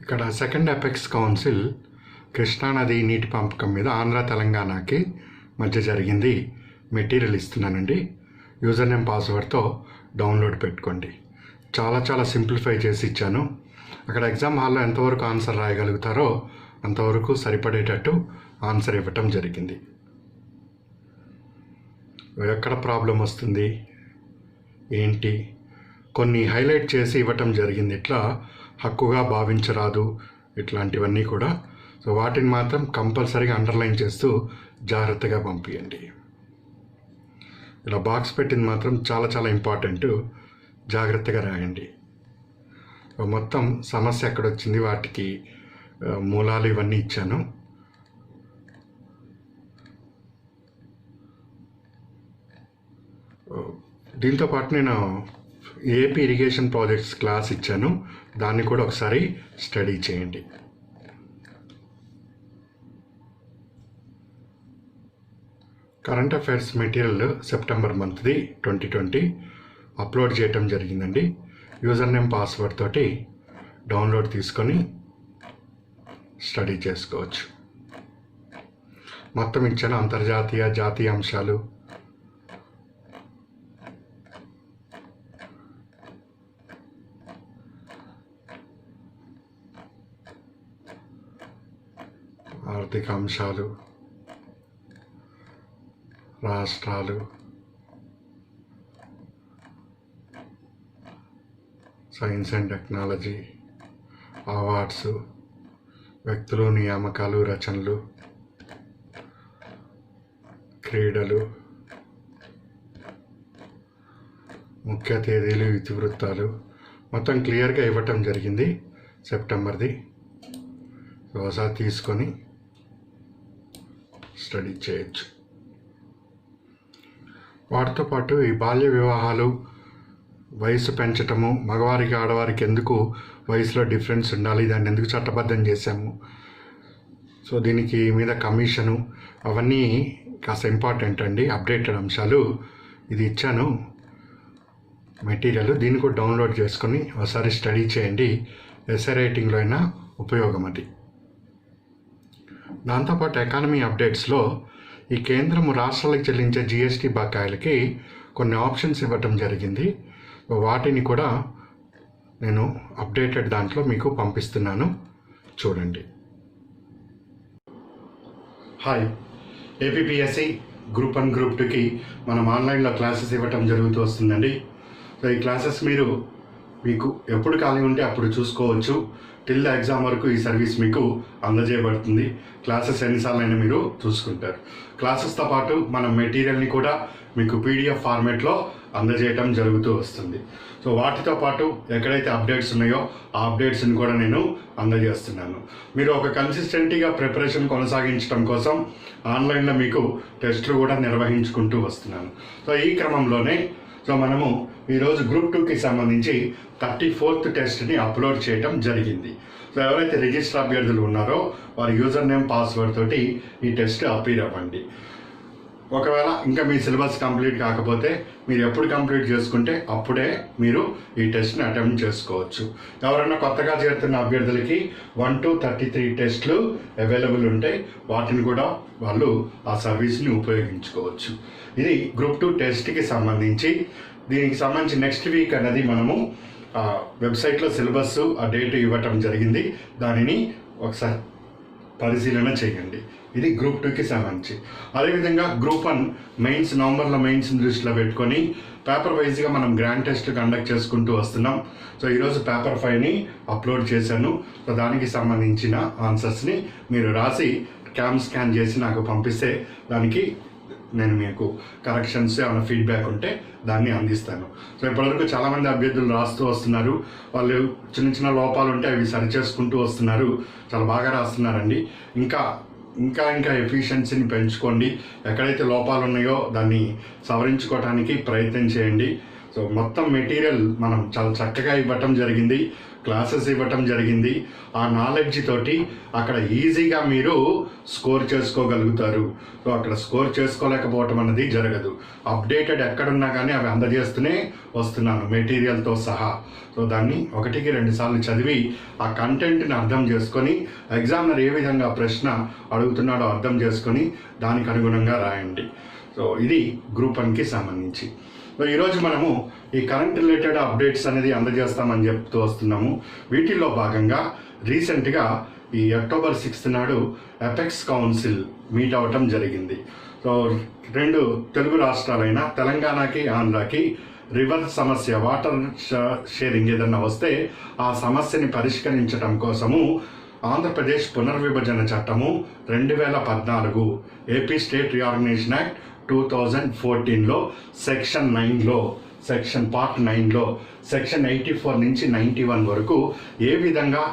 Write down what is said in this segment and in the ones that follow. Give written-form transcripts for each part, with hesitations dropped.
ఇక్కడ second apex council కృష్ణానది నీటి పంపకం మీద ఆంధ్ర తెలంగాణకి మధ్య జరిగింది. మెటీరియల్ ఇస్తున్నానండి. యూజర్ నేమ్ పాస్వర్డ్తో డౌన్లోడ్ పెట్టుకోండి. చాలా సింప్లిఫై చేసి ఇచ్చాను. అక్కడ ఎగ్జామ్ హాల్లో ఎంతవరకు ఆన్సర్ రాయగలుగుతారో అంతవరకు సరిపడేటట్టు ఆన్సర్ ఇవ్వటం జరిగింది. ఎక్కడ ప్రాబ్లం వస్తుంది ఏంటి కొన్ని హైలైట్ చేసి ఇవ్వటం జరిగింది. ఇట్లా హక్కుగా భావించరాదు ఇట్లాంటివన్నీ కూడా. సో వాటిని మాత్రం కంపల్సరీగా అండర్లైన్ చేస్తూ జాగ్రత్తగా పంపించండి. ఇలా బాక్స్ పెట్టింది మాత్రం చాలా ఇంపార్టెంట్. జాగ్రత్తగా రాయండి. మొత్తం సమస్య ఎక్కడొచ్చింది, వాటికి మూలాలు ఇవన్నీ ఇచ్చాను. దీంతోపాటు నేను ఏపీ ఇరిగేషన్ ప్రాజెక్ట్స్ క్లాస్ ఇచ్చాను. దాన్ని కూడా ఒకసారి స్టడీ చేయండి. కరెంట్ అఫైర్స్ మెటీరియల్ సెప్టెంబర్ మంత్ది 2020 అప్లోడ్ చేయటం జరిగిందండి. యూజర్ నేమ్ పాస్వర్డ్ తోటి డౌన్లోడ్ తీసుకొని స్టడీ చేసుకోవచ్చు. మొత్తం ఇచ్చాను. అంతర్జాతీయ జాతీయ అంశాలు, ఆర్థిక అంశాలు, రాష్ట్రాలు, సైన్స్ అండ్ టెక్నాలజీ, అవార్డ్స్, వ్యక్తులు, నియామకాలు, రచనలు, క్రీడలు, ముఖ్య తేదీలు, ఇతివృత్తాలు మొత్తం క్లియర్గా ఇవ్వటం జరిగింది సెప్టెంబర్ది. ఒకసారి తీసుకొని స్టడీ చేయొచ్చు. వాటితో పాటు ఈ బాల్య వివాహాలు, వయసు పెంచటము, మగవారికి ఆడవారికి ఎందుకు వయసులో డిఫరెన్స్ ఉండాలి, దాన్ని ఎందుకు చట్టబద్ధం చేశాము, సో దీనికి మీద కమిషను, అవన్నీ కాస్త ఇంపార్టెంట్ అండి. అప్డేటెడ్ అంశాలు ఇది ఇచ్చాను మెటీరియల్. దీన్ని కూడా డౌన్లోడ్ చేసుకొని ఒకసారి స్టడీ చేయండి. ఎస్ఏ రైటింగ్లో అయినా ఉపయోగం అది. దాంతోపాటు ఎకానమీ అప్డేట్స్లో ఈ కేంద్రము రాష్ట్రాలకు చెల్లించే జిఎస్టీ బకాయిలకి కొన్ని ఆప్షన్స్ ఇవ్వటం జరిగింది. వాటిని కూడా నేను అప్డేటెడ్ దాంట్లో మీకు పంపిస్తున్నాను, చూడండి. హాయ్, ఏపీపీఎస్సీ గ్రూప్ 1 గ్రూప్ 2కి మనం ఆన్లైన్లో క్లాసెస్ ఇవ్వటం జరుగుతూ వస్తుందండి. సో ఈ క్లాసెస్ మీకు ఎప్పుడు ఖాళీ ఉంటే అప్పుడు చూసుకోవచ్చు. టిల్ ద ఎగ్జామ్ వరకు ఈ సర్వీస్ మీకు అందజేయబడుతుంది. క్లాసెస్ ఎన్నిసార్లు అయినా మీరు చూసుకుంటారు. క్లాసెస్తో పాటు మన మెటీరియల్ని కూడా మీకు పీడిఎఫ్ ఫార్మేట్లో అందజేయటం జరుగుతూ వస్తుంది. సో వాటితో పాటు ఎక్కడైతే అప్డేట్స్ ఉన్నాయో ఆ అప్డేట్స్ని కూడా నేను అందజేస్తున్నాను. మీరు ఒక కన్సిస్టెంట్గా ప్రిపరేషన్ కొనసాగించడం కోసం ఆన్లైన్లో మీకు టెస్టులు కూడా నిర్వహించుకుంటూ వస్తున్నాను. సో ఈ క్రమంలోనే మనము ఈరోజు గ్రూప్ 2కి సంబంధించి 34th టెస్ట్ని అప్లోడ్ చేయడం జరిగింది. సో ఎవరైతే రిజిస్టర్ అభ్యర్థులు ఉన్నారో వారి యూజర్ నేమ్ పాస్వర్డ్ తోటి ఈ టెస్ట్ అపీర్ అవ్వండి. ఒకవేళ ఇంకా మీ సిలబస్ కంప్లీట్ కాకపోతే మీరు ఎప్పుడు కంప్లీట్ చేసుకుంటే అప్పుడే మీరు ఈ టెస్ట్ని అటెంప్ట్ చేసుకోవచ్చు. ఎవరైనా కొత్తగా చేరుతున్న అభ్యర్థులకి 1 to 33 టెస్ట్లు అవైలబుల్ ఉంటాయి. వాటిని కూడా వాళ్ళు ఆ సర్వీస్ని ఉపయోగించుకోవచ్చు. ఇది గ్రూప్ 2 టెస్ట్కి సంబంధించి. దీనికి సంబంధించి నెక్స్ట్ వీక్ అనేది మనము వెబ్సైట్లో సిలబస్ ఆ డేట్ ఇవ్వటం జరిగింది. దానిని ఒకసారి పరిశీలన చేయండి. ఇది గ్రూప్ 2కి సంబంధించి. అదేవిధంగా గ్రూప్ 1 మెయిన్స్, నవంబర్లో మెయిన్స్ దృష్టిలో పెట్టుకొని పేపర్ వైజ్గా మనం గ్రాండ్ టెస్ట్ కండక్ట్ చేసుకుంటూ వస్తున్నాం. సో ఈరోజు పేపర్ 5ని అప్లోడ్ చేశాను. సో దానికి సంబంధించిన ఆన్సర్స్ని మీరు రాసి స్కాన్ చేసి నాకు పంపిస్తే దానికి నేను మీకు కరెక్షన్స్ ఏమైనా ఫీడ్బ్యాక్ ఉంటే దాన్ని అందిస్తాను. సో ఇప్పటివరకు చాలామంది అభ్యర్థులు రాస్తూ వస్తున్నారు. వాళ్ళు చిన్న లోపాలు ఉంటే అవి సరిచేసుకుంటూ వస్తున్నారు. చాలా బాగా రాస్తున్నారండి. ఇంకా ఎఫిషియన్సీని పెంచుకోండి. ఎక్కడైతే లోపాలు ఉన్నాయో దాన్ని సవరించుకోవడానికి ప్రయత్నం చేయండి. సో మొత్తం మెటీరియల్ మనం చాలా చక్కగా ఇవ్వటం జరిగింది, క్లాసెస్ ఇవ్వటం జరిగింది. ఆ నాలెడ్జ్ తోటి అక్కడ ఈజీగా మీరు స్కోర్ చేసుకోగలుగుతారు. సో అక్కడ స్కోర్ చేసుకోలేకపోవటం అనేది జరగదు. అప్డేటెడ్ ఎక్కడున్నా కానీ అవి అందజేస్తూనే వస్తున్నాను మెటీరియల్తో సహా. సో దాన్ని 1-2 సార్లు చదివి ఆ కంటెంట్ని అర్థం చేసుకొని ఎగ్జామినర్ ఏ విధంగా ప్రశ్న అడుగుతున్నాడో అర్థం చేసుకొని దానికి అనుగుణంగా రాయండి. సో ఇది గ్రూప్ 1కి సంబంధించి. సో ఈరోజు మనము ఈ కరెంట్ రిలేటెడ్ అప్డేట్స్ అనేది అందజేస్తామని చెప్తూ వస్తున్నాము. వీటిల్లో భాగంగా రీసెంట్గా ఈ అక్టోబర్ 6 నాడు ఎపెక్స్ కౌన్సిల్ మీట్ అవ్వటం జరిగింది. సో 2 తెలుగు రాష్ట్రాలైన తెలంగాణకి ఆంధ్రాకి రివర్ సమస్య, వాటర్ షేరింగ్ ఏదన్నా వస్తే ఆ సమస్యని పరిష్కరించడం కోసము ఆంధ్రప్రదేశ్ పునర్విభజన చట్టము 2014 ఏపీ స్టేట్ రీఆర్గనైజేషన్ యాక్ట్ 2014లో సెక్షన్ 9లో పార్ట్ 9లో సెక్షన్ 84 నుంచి 91 వరకు ఏ విధంగా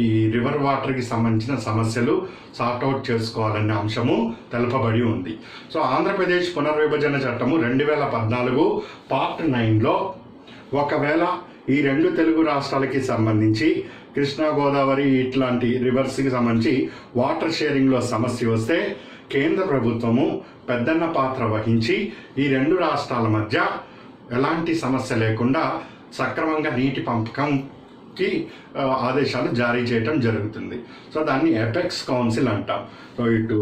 ఈ రివర్ వాటర్కి సంబంధించిన సమస్యలు సార్ట్అవుట్ చేసుకోవాలనే అంశము తెలపబడి ఉంది. సో ఆంధ్రప్రదేశ్ పునర్విభజన చట్టము 2014 పార్ట్ 9లో ఒకవేళ ఈ 2 తెలుగు రాష్ట్రాలకి సంబంధించి కృష్ణా, గోదావరి ఇట్లాంటి రివర్స్కి సంబంధించి వాటర్ షేరింగ్లో సమస్య వస్తే కేంద్ర ప్రభుత్వము పెద్దన్న పాత్ర వహించి ఈ 2 రాష్ట్రాల మధ్య ఎలాంటి సమస్య లేకుండా సక్రమంగా నీటి పంపకంకి ఆదేశాలు జారీ చేయటం జరుగుతుంది. సో దాన్ని ఎపెక్స్ కౌన్సిల్ అంటాం. సో ఇటు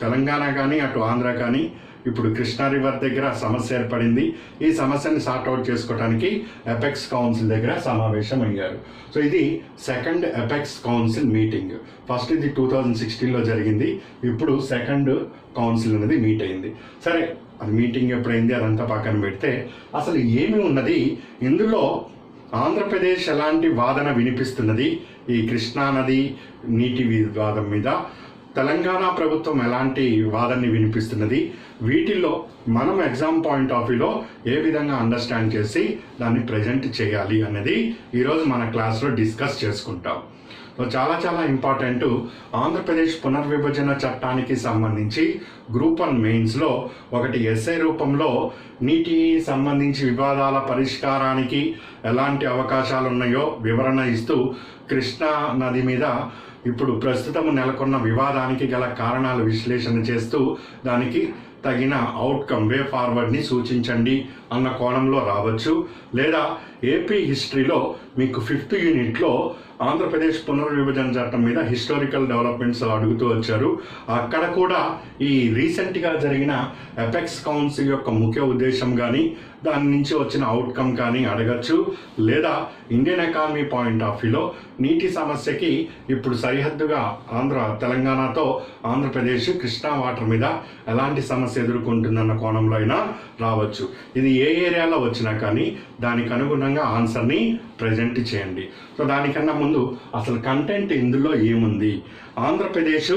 తెలంగాణ కానీ అటు ఆంధ్ర కానీ ఇప్పుడు కృష్ణా రివర్ దగ్గర సమస్య ఏర్పడింది. ఈ సమస్యని సార్ట్అవుట్ చేసుకోవడానికి ఎపెక్స్ కౌన్సిల్ దగ్గర సమావేశం అయ్యారు. సో ఇది second apex council meeting. First ఇది 2016లో జరిగింది. ఇప్పుడు సెకండ్ కౌన్సిల్ అనేది మీట్ అయింది. సరే, అది మీటింగ్ ఎప్పుడైంది అదంతా పక్కన పెడితే అసలు ఏమి ఉన్నది ఇందులో, ఆంధ్రప్రదేశ్ ఎలాంటి వాదన వినిపిస్తున్నది ఈ కృష్ణా నది నీటి వివాదం మీద, తెలంగాణ ప్రభుత్వం ఎలాంటి వాదనని వినిపిస్తున్నది, వీటిల్లో మనం ఎగ్జామ్ పాయింట్ ఆఫ్ వ్యూలో ఏ విధంగా అండర్స్టాండ్ చేసి దాన్ని ప్రజెంట్ చేయాలి అనేది ఈరోజు మన క్లాస్లో డిస్కస్ చేసుకుంటాం. సో చాలా ఇంపార్టెంట్. ఆంధ్రప్రదేశ్ పునర్విభజన చట్టానికి సంబంధించి గ్రూప్ 1 మెయిన్స్లో ఒకటి ఎస్ఐ రూపంలో నీటి సంబంధించి వివాదాల పరిష్కారానికి ఎలాంటి అవకాశాలు ఉన్నాయో వివరణ ఇస్తూ కృష్ణా నది మీద ఇప్పుడు ప్రస్తుతం నెలకొన్న వివాదానికి గల కారణాలు విశ్లేషణ చేస్తూ దానికి తగిన అవుట్కమ్ వే ఫార్వర్డ్ని సూచించండి అన్న కోణంలో రావచ్చు. లేదా ఏపీ హిస్టరీలో మీకు 5th యూనిట్లో ఆంధ్రప్రదేశ్ పునర్విభజన చట్టం మీద హిస్టారికల్ డెవలప్మెంట్స్ అడుగుతూ వచ్చారు. అక్కడ కూడా ఈ రీసెంట్గా జరిగిన ఎపెక్స్ కౌన్సిల్ యొక్క ముఖ్య ఉద్దేశం కానీ దాని నుంచి వచ్చిన అవుట్కమ్ కానీ అడగచ్చు. లేదా ఇండియన్ ఎకానమీ పాయింట్ ఆఫ్ వ్యూలో నీటి సమస్యకి ఇప్పుడు సరిహద్దుగా తెలంగాణతో ఆంధ్రప్రదేశ్ కృష్ణా వాటర్ మీద ఎలాంటి సమస్య ఎదుర్కొంటుందన్న కోణంలో అయినా రావచ్చు. ఇది ఏ ఏరియాలో వచ్చినా కానీ దానికి అనుగుణంగా ఆన్సర్ని ప్రజెంట్ చేయండి. సో దానికన్నా ముందు అసలు కంటెంట్ ఇందులో ఏముంది, ఆంధ్రప్రదేశ్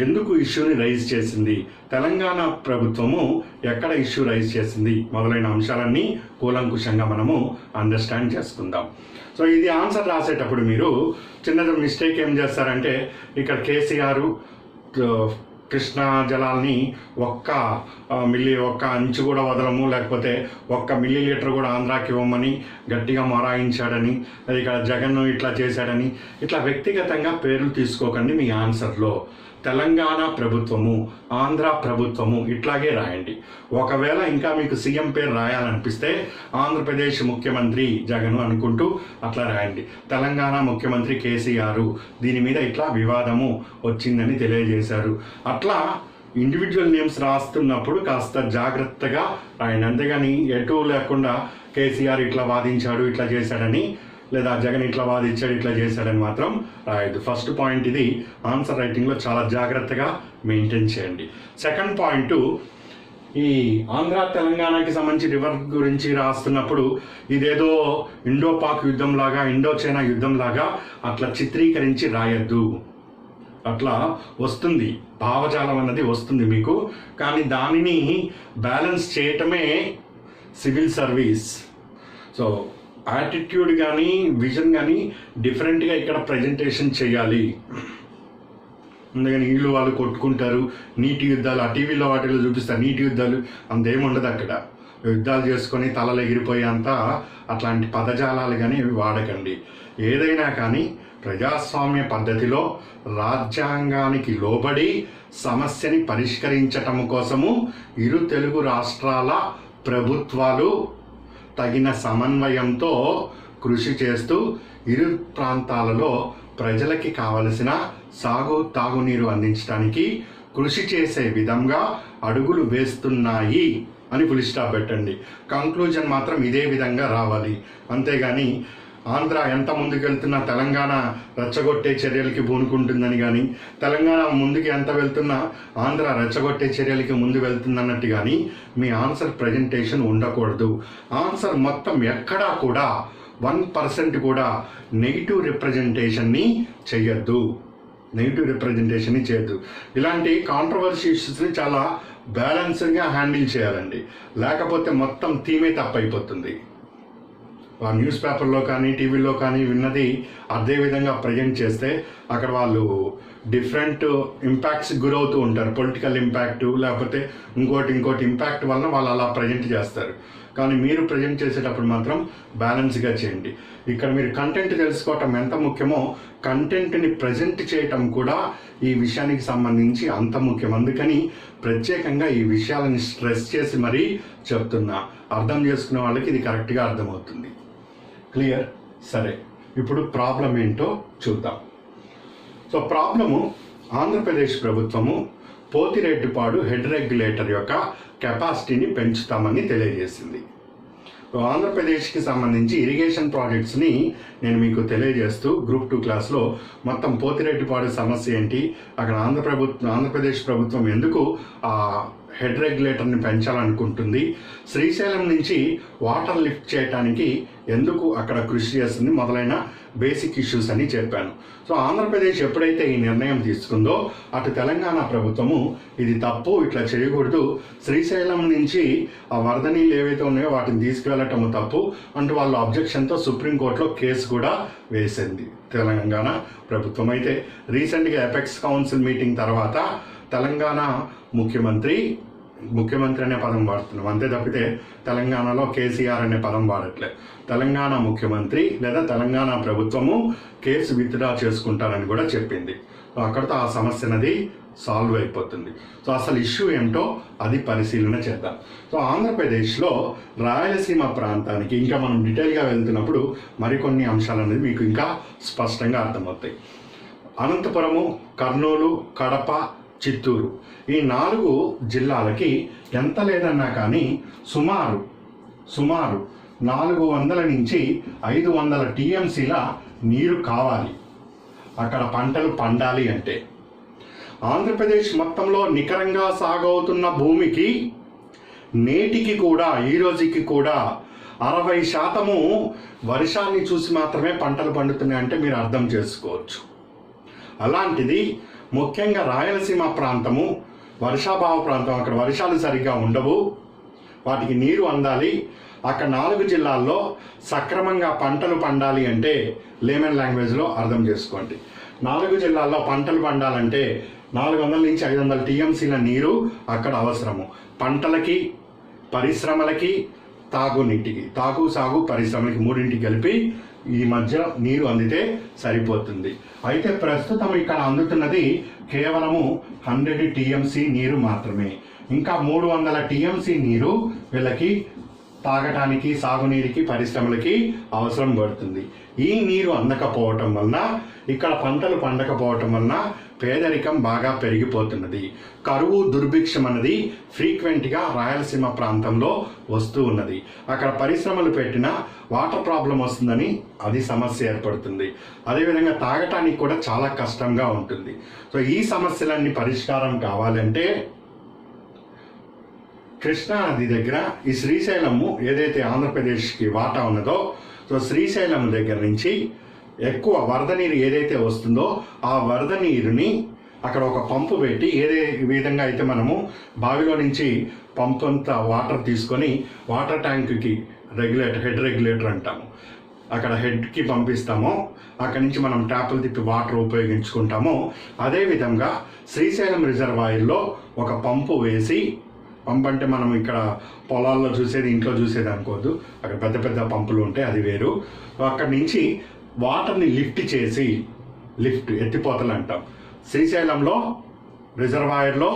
ఎందుకు ఇష్యూని రైజ్ చేసింది, తెలంగాణ ప్రభుత్వము ఎక్కడ ఇష్యూ రైజ్ చేసింది మొదలైన అంశాలన్నీ కూలంకుషంగా మనము అండర్స్టాండ్ చేసుకుందాం. సో ఇది ఆన్సర్ రాసేటప్పుడు మీరు చిన్న మిస్టేక్ ఏం చేస్తారంటే, ఇక్కడ కేసీఆర్ కృష్ణా జలాల్ని ఒక్క అంచు కూడా వదలము, లేకపోతే 1 మిల్లీలీటర్ కూడా ఆంధ్రాకి ఇవ్వమని గట్టిగా మొరాయించాడని, అది ఇక్కడ జగన్ ఇట్లా చేశాడని ఇట్లా వ్యక్తిగతంగా పేర్లు తీసుకోకండి. మీ ఆన్సర్లో తెలంగాణ ప్రభుత్వము, ఆంధ్ర ప్రభుత్వము ఇట్లాగే రాయండి. ఒకవేళ ఇంకా మీకు సీఎం పేరు రాయాలనిపిస్తే ఆంధ్రప్రదేశ్ ముఖ్యమంత్రి జగన్ అనుకుంటూ అట్లా రాయండి. తెలంగాణ ముఖ్యమంత్రి కేసీఆర్ దీని మీద ఇట్లా వివాదము వచ్చిందని తెలియజేశారు. అట్లా ఇండివిజువల్ నేమ్స్ రాస్తున్నప్పుడు కాస్త జాగ్రత్తగా రాయండి. అంతేగాని ఎటు లేకుండా కేసీఆర్ ఇట్లా వాదించాడు, ఇట్లా చేశాడని, లేదా జగన్ ఇట్లా వాదించాడు, ఇట్లా చేశాడని మాత్రం రాయద్దు. ఫస్ట్ పాయింట్ ఇది ఆన్సర్ రైటింగ్లో చాలా జాగ్రత్తగా మెయింటైన్ చేయండి. సెకండ్ పాయింట్, ఈ ఆంధ్ర తెలంగాణకి సంబంధించి రివర్ గురించి రాస్తున్నప్పుడు ఇదేదో ఇండో పాక్ యుద్ధంలాగా, ఇండో చైనా యుద్ధంలాగా అట్లా చిత్రీకరించి రాయద్దు. అట్లా వస్తుంది, భావజాలం అన్నది వస్తుంది మీకు, కానీ దానిని బ్యాలెన్స్ చేయటమే సివిల్ సర్వీస్. సో యాటిట్యూడ్ కానీ విజన్ కానీ డిఫరెంట్గా ఇక్కడ ప్రజెంటేషన్ చేయాలి. అందుకని వీళ్ళు వాళ్ళు కొట్టుకుంటారు, నీటి యుద్ధాలు ఆ టీవీలో వాటిలో చూపిస్తారు, నీటి యుద్ధాలు అంతేముండదు అక్కడ. యుద్ధాలు చేసుకొని తలలు ఎగిరిపోయేంత అట్లాంటి పదజాలాలు కానీ వాడకండి. ఏదైనా కానీ ప్రజాస్వామ్య పద్ధతిలో రాజ్యాంగానికి లోబడి సమస్యని పరిష్కరించటం కోసము ఇరు తెలుగు రాష్ట్రాల ప్రభుత్వాలు తగిన సమన్వయంతో కృషి చేస్తూ ఇరు ప్రాంతాలలో ప్రజలకి కావలసిన తాగునీరు అందించడానికి కృషి చేసే విధంగా అడుగులు వేస్తున్నాయి అని ఫుల్ స్టాప్ పెట్టండి. కంక్లూజన్ మాత్రం ఇదే విధంగా రావాలి. అంతేగాని ఆంధ్ర ఎంత ముందుకెళ్తున్నా తెలంగాణ రెచ్చగొట్టే చర్యలకి పూనుకుంటుందని కానీ, తెలంగాణ ముందుకు ఎంత వెళ్తున్నా ఆంధ్ర రెచ్చగొట్టే చర్యలకి ముందు వెళ్తుందన్నట్టు కానీ మీ ఆన్సర్ ప్రజెంటేషన్ ఉండకూడదు. ఆన్సర్ మొత్తం ఎక్కడా కూడా 1% కూడా నెగిటివ్ రిప్రజెంటేషన్ని చేయొద్దు. ఇలాంటి కాంట్రవర్సీ ఇష్యూస్ని చాలా బ్యాలెన్స్డ్గా హ్యాండిల్ చేయాలండి. లేకపోతే మొత్తం థీమే తప్పైపోతుంది. ఆ న్యూస్ పేపర్లో కానీ టీవీలో కానీ విన్నది అదే విధంగా ప్రజెంట్ చేస్తే అక్కడ వాళ్ళు డిఫరెంట్ ఇంపాక్ట్స్ గురవుతూ ఉంటారు. పొలిటికల్ ఇంపాక్ట్ లేకపోతే ఇంకోటి ఇంపాక్ట్ వలన వాళ్ళు అలా ప్రజెంట్ చేస్తారు. కానీ మీరు ప్రజెంట్ చేసేటప్పుడు మాత్రం బ్యాలెన్స్గా చేయండి. ఇక్కడ మీరు కంటెంట్ తెలుసుకోవటం ఎంత ముఖ్యమో కంటెంట్ని ప్రజెంట్ చేయటం కూడా ఈ విషయానికి సంబంధించి అంత ముఖ్యం. అందుకని ప్రత్యేకంగా ఈ విషయాలని స్ట్రెస్ చేసి మరీ చెప్తున్నా. అర్థం చేసుకునే వాళ్ళకి ఇది కరెక్ట్గా అర్థమవుతుంది. క్లియర్? సరే, ఇప్పుడు ప్రాబ్లం ఏంటో చూద్దాం. సో ప్రాబ్లము, ఆంధ్రప్రదేశ్ ప్రభుత్వము పోతిరెడ్డిపాడు హెడ్ రెగ్యులేటర్ యొక్క కెపాసిటీని పెంచుతామని తెలియజేసింది. ఆంధ్రప్రదేశ్కి సంబంధించి ఇరిగేషన్ ప్రాజెక్ట్స్ని నేను మీకు తెలియజేస్తూ గ్రూప్ 2 క్లాస్లో మొత్తం పోతిరెడ్డిపాడు సమస్య ఏంటి, అక్కడ ఆంధ్రప్రదేశ్ ప్రభుత్వం ఎందుకు ఆ హెడ్ రెగ్యులేటర్ని పెంచాలనుకుంటుంది, శ్రీశైలం నుంచి వాటర్ లిఫ్ట్ చేయడానికి ఎందుకు అక్కడ కృషి చేస్తుంది, మొదలైన బేసిక్ ఇష్యూస్ అని చెప్పాను. సో ఆంధ్రప్రదేశ్ ఎప్పుడైతే ఈ నిర్ణయం తీసుకుందో అటు తెలంగాణ ప్రభుత్వము ఇది తప్పు, ఇట్లా చేయకూడదు, శ్రీశైలం నుంచి ఆ వరద నీళ్ళు ఏవైతే ఉన్నాయో వాటిని తీసుకువెళ్ళటము తప్పు అంటూ వాళ్ళు అబ్జెక్షన్తో సుప్రీంకోర్టులో కేసు కూడా వేసింది తెలంగాణ ప్రభుత్వం. అయితే రీసెంట్గా ఎపెక్స్ కౌన్సిల్ మీటింగ్ తర్వాత తెలంగాణ ముఖ్యమంత్రి అనే పదం వాడుతున్నాం, అంతే తప్పితే తెలంగాణలో కేసీఆర్ అనే పదం వాడట్లే. తెలంగాణ ముఖ్యమంత్రి లేదా తెలంగాణ ప్రభుత్వము కేసు విత్డ్రా చేసుకుంటారని కూడా చెప్పింది. అక్కడితో ఆ సమస్య అనేది సాల్వ్ అయిపోతుంది. సో అసలు ఇష్యూ ఏమిటో అది పరిశీలన చేద్దాం. సో ఆంధ్రప్రదేశ్లో రాయలసీమ ప్రాంతానికి ఇంకా మనం డీటెయిల్గా వెళ్తున్నప్పుడు మరికొన్ని అంశాలు అనేది మీకు ఇంకా స్పష్టంగా అర్థమవుతాయి. అనంతపురము, కర్నూలు, కడప, చిత్తూరు ఈ 4 జిల్లాలకి ఎంత లేదన్నా కానీ సుమారు 400 నుంచి 500 టీఎంసీల నీరు కావాలి అక్కడ పంటలు పండాలి అంటే. ఆంధ్రప్రదేశ్ మొత్తంలో నికరంగా సాగవుతున్న భూమికి నేటికి కూడా ఈ రోజుకి కూడా 60% వర్షాన్ని చూసి మాత్రమే పంటలు పండుతున్నాయంటే మీరు అర్థం చేసుకోవచ్చు. అలాంటిది ముఖ్యంగా రాయలసీమ ప్రాంతము వర్షాభావ ప్రాంతం, అక్కడ వర్షాలు సరిగ్గా ఉండవు, వాటికి నీరు అందాలి. అక్కడ 4 జిల్లాల్లో సక్రమంగా పంటలు పండాలి అంటే లేమన్ లాంగ్వేజ్లో అర్థం చేసుకోండి. 4 జిల్లాల్లో పంటలు పండాలంటే 400 నుంచి 500 టీఎంసీల నీరు అక్కడ అవసరము. పంటలకి, పరిశ్రమలకి, తాగునీటికి, సాగు పరిశ్రమలకి 3 కలిపి ఈ మధ్య నీరు అందితే సరిపోతుంది. అయితే ప్రస్తుతం ఇక్కడ అందుతున్నది కేవలము 100 టీఎంసీ నీరు మాత్రమే. ఇంకా 300 టీఎంసీ నీరు వీళ్ళకి తాగటానికి, సాగునీరుకి, పరిశ్రమలకి అవసరం పడుతుంది. ఈ నీరు అందకపోవటం వలన, ఇక్కడ పంటలు పండకపోవటం వలన పేదరికం బాగా పెరిగిపోతున్నది. కరువు, దుర్భిక్షం అనేది ఫ్రీక్వెంట్గా రాయలసీమ ప్రాంతంలో వస్తూ ఉన్నది. అక్కడ పరిశ్రమలు పెట్టినా వాటర్ ప్రాబ్లం వస్తుందని అది సమస్య ఏర్పడుతుంది. అదేవిధంగా తాగటానికి కూడా చాలా కష్టంగా ఉంటుంది. సో ఈ సమస్యలన్నీ పరిష్కారం కావాలంటే కృష్ణా నది దగ్గర ఈ శ్రీశైలము ఏదైతే ఆంధ్రప్రదేశ్కి వాటా ఉన్నదో, సో శ్రీశైలం దగ్గర నుంచి ఎక్కువ వరద నీరు ఏదైతే వస్తుందో ఆ వరద నీరుని అక్కడ ఒక పంపు పెట్టి, ఏదే విధంగా అయితే మనము బావిలో నుంచి పంపు అంతా వాటర్ తీసుకొని వాటర్ ట్యాంక్కి హెడ్ రెగ్యులేటర్ అంటాము, అక్కడ హెడ్కి పంపిస్తామో, అక్కడి నుంచి మనం ట్యాపులు తిప్పి వాటర్ ఉపయోగించుకుంటామో, అదేవిధంగా శ్రీశైలం రిజర్వాయర్లో ఒక పంపు వేసి పంప్ అంటే మనం ఇక్కడ పొలాల్లో చూసేది, ఇంట్లో చూసేది అనుకోవద్దు. అక్కడ పెద్ద పెద్ద పంపులు ఉంటాయి, అది వేరు. అక్కడి నుంచి వాటర్ని లిఫ్ట్ చేసి, ఎత్తిపోతలు అంటాం. శ్రీశైలంలో రిజర్వాయర్లో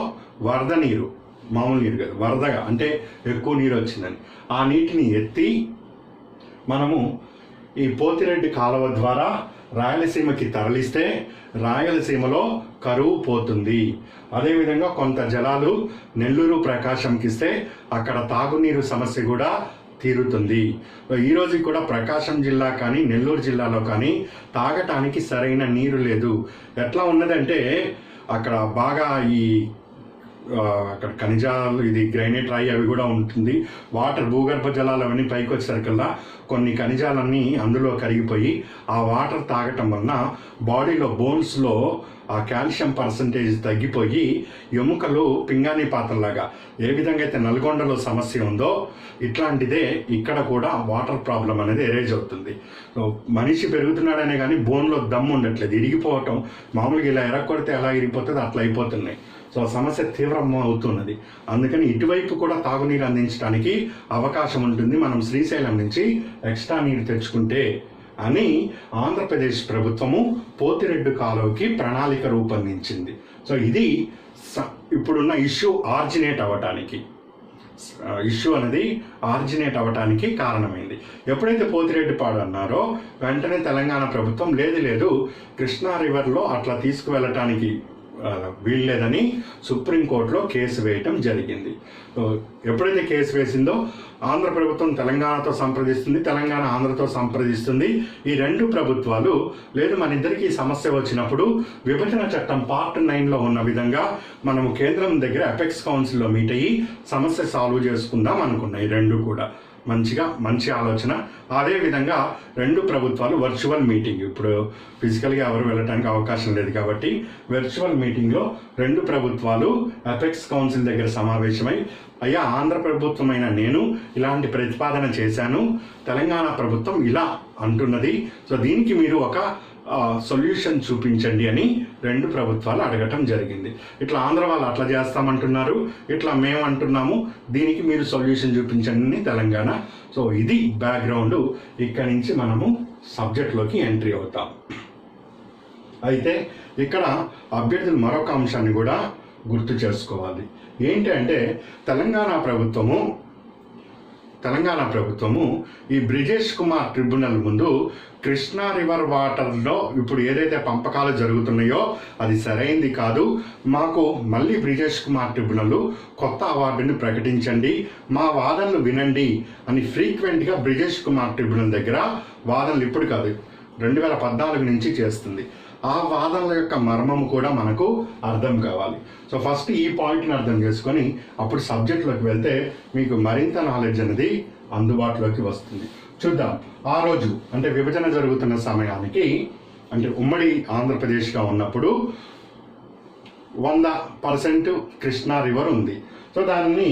వరద నీరు, మామూలు నీరు కాదు, వరదగా అంటే ఎక్కువ నీరు వచ్చిందని ఆ నీటిని ఎత్తి మనము ఈ పోతిరెడ్డి కాలువ ద్వారా రాయలసీమకి తరలిస్తే రాయలసీమలో కరువు పోతుంది. అదేవిధంగా కొంత జలాలు నెల్లూరు ప్రకాశంకి ఇస్తే అక్కడ తాగునీరు సమస్య కూడా తీరుతుంది. ఈరోజు కూడా ప్రకాశం జిల్లా కానీ నెల్లూరు జిల్లాలో కానీ తాగటానికి సరైన నీరు లేదు. ఎట్లా ఉన్నదంటే అక్కడ బాగా అక్కడ ఖనిజాలు, ఇది గ్రైనేట్ రాయి అవి కూడా ఉంటుంది. వాటర్ భూగర్భ జలాలు అవన్నీ పైకి వచ్చేసరికల్లా కొన్ని ఖనిజాలన్నీ అందులో కరిగిపోయి ఆ వాటర్ తాగటం వలన బాడీలో బోన్స్లో ఆ కాల్షియం పర్సంటేజ్ తగ్గిపోయి ఎముకలు పింగాణి పాత్రలాగా, ఏ విధంగా అయితే నల్గొండలో సమస్య ఉందో ఇట్లాంటిదే ఇక్కడ కూడా వాటర్ ప్రాబ్లం అనేది ఎరేజ్ అవుతుంది. మనిషి పెరుగుతున్నాడనే కానీ బోన్లో దమ్ము ఉండట్లేదు, ఇరిగిపోవటం. మామూలుగా ఇలా ఎరగొడితే ఎలా ఇరిగిపోతుంది అట్లా అయిపోతున్నాయి. సో సమస్య తీవ్రం అవుతున్నది. అందుకని ఇటువైపు కూడా తాగునీరు అందించడానికి అవకాశం ఉంటుంది మనం శ్రీశైలం నుంచి ఎక్స్ట్రా నీరు తెచ్చుకుంటే అని ఆంధ్రప్రదేశ్ ప్రభుత్వము పోతిరెడ్డి కాలువకి ప్రణాళిక రూపొందించింది. సో ఇది ఇప్పుడున్న ఇష్యూ ఆర్జినేట్ అవ్వటానికి కారణమైంది. ఎప్పుడైతే పోతిరెడ్డిపాడు అన్నారో వెంటనే తెలంగాణ ప్రభుత్వం లేదు కృష్ణా రివర్లో అట్లా తీసుకువెళ్ళటానికి వీల్లేదని సుప్రీంకోర్టులో కేసు వేయటం జరిగింది. ఎప్పుడైతే కేసు వేసిందో ఆంధ్ర ప్రభుత్వం తెలంగాణతో సంప్రదిస్తుంది, తెలంగాణ ఆంధ్రతో సంప్రదిస్తుంది. ఈ రెండు ప్రభుత్వాలు లేదు మన ఇద్దరికి సమస్య వచ్చినప్పుడు విభజన చట్టం పార్ట్ 9లో ఉన్న విధంగా మనము కేంద్రం దగ్గర అపెక్స్ కౌన్సిల్లో మీట్ అయ్యి సమస్య సాల్వ్ చేసుకుందాం అనుకున్నాయి. రెండు కూడా మంచి ఆలోచన. అదేవిధంగా రెండు ప్రభుత్వాలు వర్చువల్ మీటింగ్, ఇప్పుడు ఫిజికల్గా ఎవరు వెళ్ళడానికి అవకాశం లేదు కాబట్టి వర్చువల్ మీటింగ్లో రెండు ప్రభుత్వాలు అపెక్స్ కౌన్సిల్ దగ్గర సమావేశమై, అయ్యా ఆంధ్ర ప్రభుత్వమైన నేను ఇలాంటి ప్రతిపాదన చేశాను, తెలంగాణ ప్రభుత్వం ఇలా అంటున్నది, సో దీనికి మీరు ఒక సొల్యూషన్ చూపించండి అని రెండు ప్రభుత్వాలు అడగటం జరిగింది. ఇట్లా ఆంధ్ర వాళ్ళు అట్లా చేస్తామంటున్నారు, ఇట్లా మేము అంటున్నాము, దీనికి మీరు సొల్యూషన్ చూపించండి తెలంగాణ. సో ఇది బ్యాక్గ్రౌండ్. ఇక్కడి నుంచి మనము సబ్జెక్ట్లోకి ఎంట్రీ అవుతాం. అయితే ఇక్కడ అభ్యర్థులు మరొక అంశాన్ని కూడా గుర్తు చేసుకోవాలి. ఏంటి అంటే తెలంగాణ ప్రభుత్వము ఈ బ్రిజేష్ కుమార్ ట్రిబ్యునల్ ముందు కృష్ణా రివర్ వాటర్లో ఇప్పుడు ఏదైతే పంపకాలు జరుగుతున్నాయో అది సరైంది కాదు, మాకు మళ్ళీ బ్రిజేష్ కుమార్ ట్రిబ్యునల్ కొత్త అవార్డుని ప్రకటించండి, మా వాదనలు వినండి అని ఫ్రీక్వెంట్గా బ్రిజేష్ కుమార్ ట్రిబ్యునల్ దగ్గర వాదనలు ఇప్పుడు కాదు 2014 నుంచి చేస్తుంది. ఆ వాదనల యొక్క మర్మము కూడా మనకు అర్థం కావాలి. సో ఫస్ట్ ఈ పాయింట్ని అర్థం చేసుకొని అప్పుడు సబ్జెక్ట్లోకి వెళ్తే మీకు మరింత నాలెడ్జ్ అనేది అందుబాటులోకి వస్తుంది. చూద్దాం. ఆ రోజు అంటే విభజన జరుగుతున్న సమయానికి, అంటే ఉమ్మడి ఆంధ్రప్రదేశ్గా ఉన్నప్పుడు 100% కృష్ణా రివర్ ఉంది. సో దాన్ని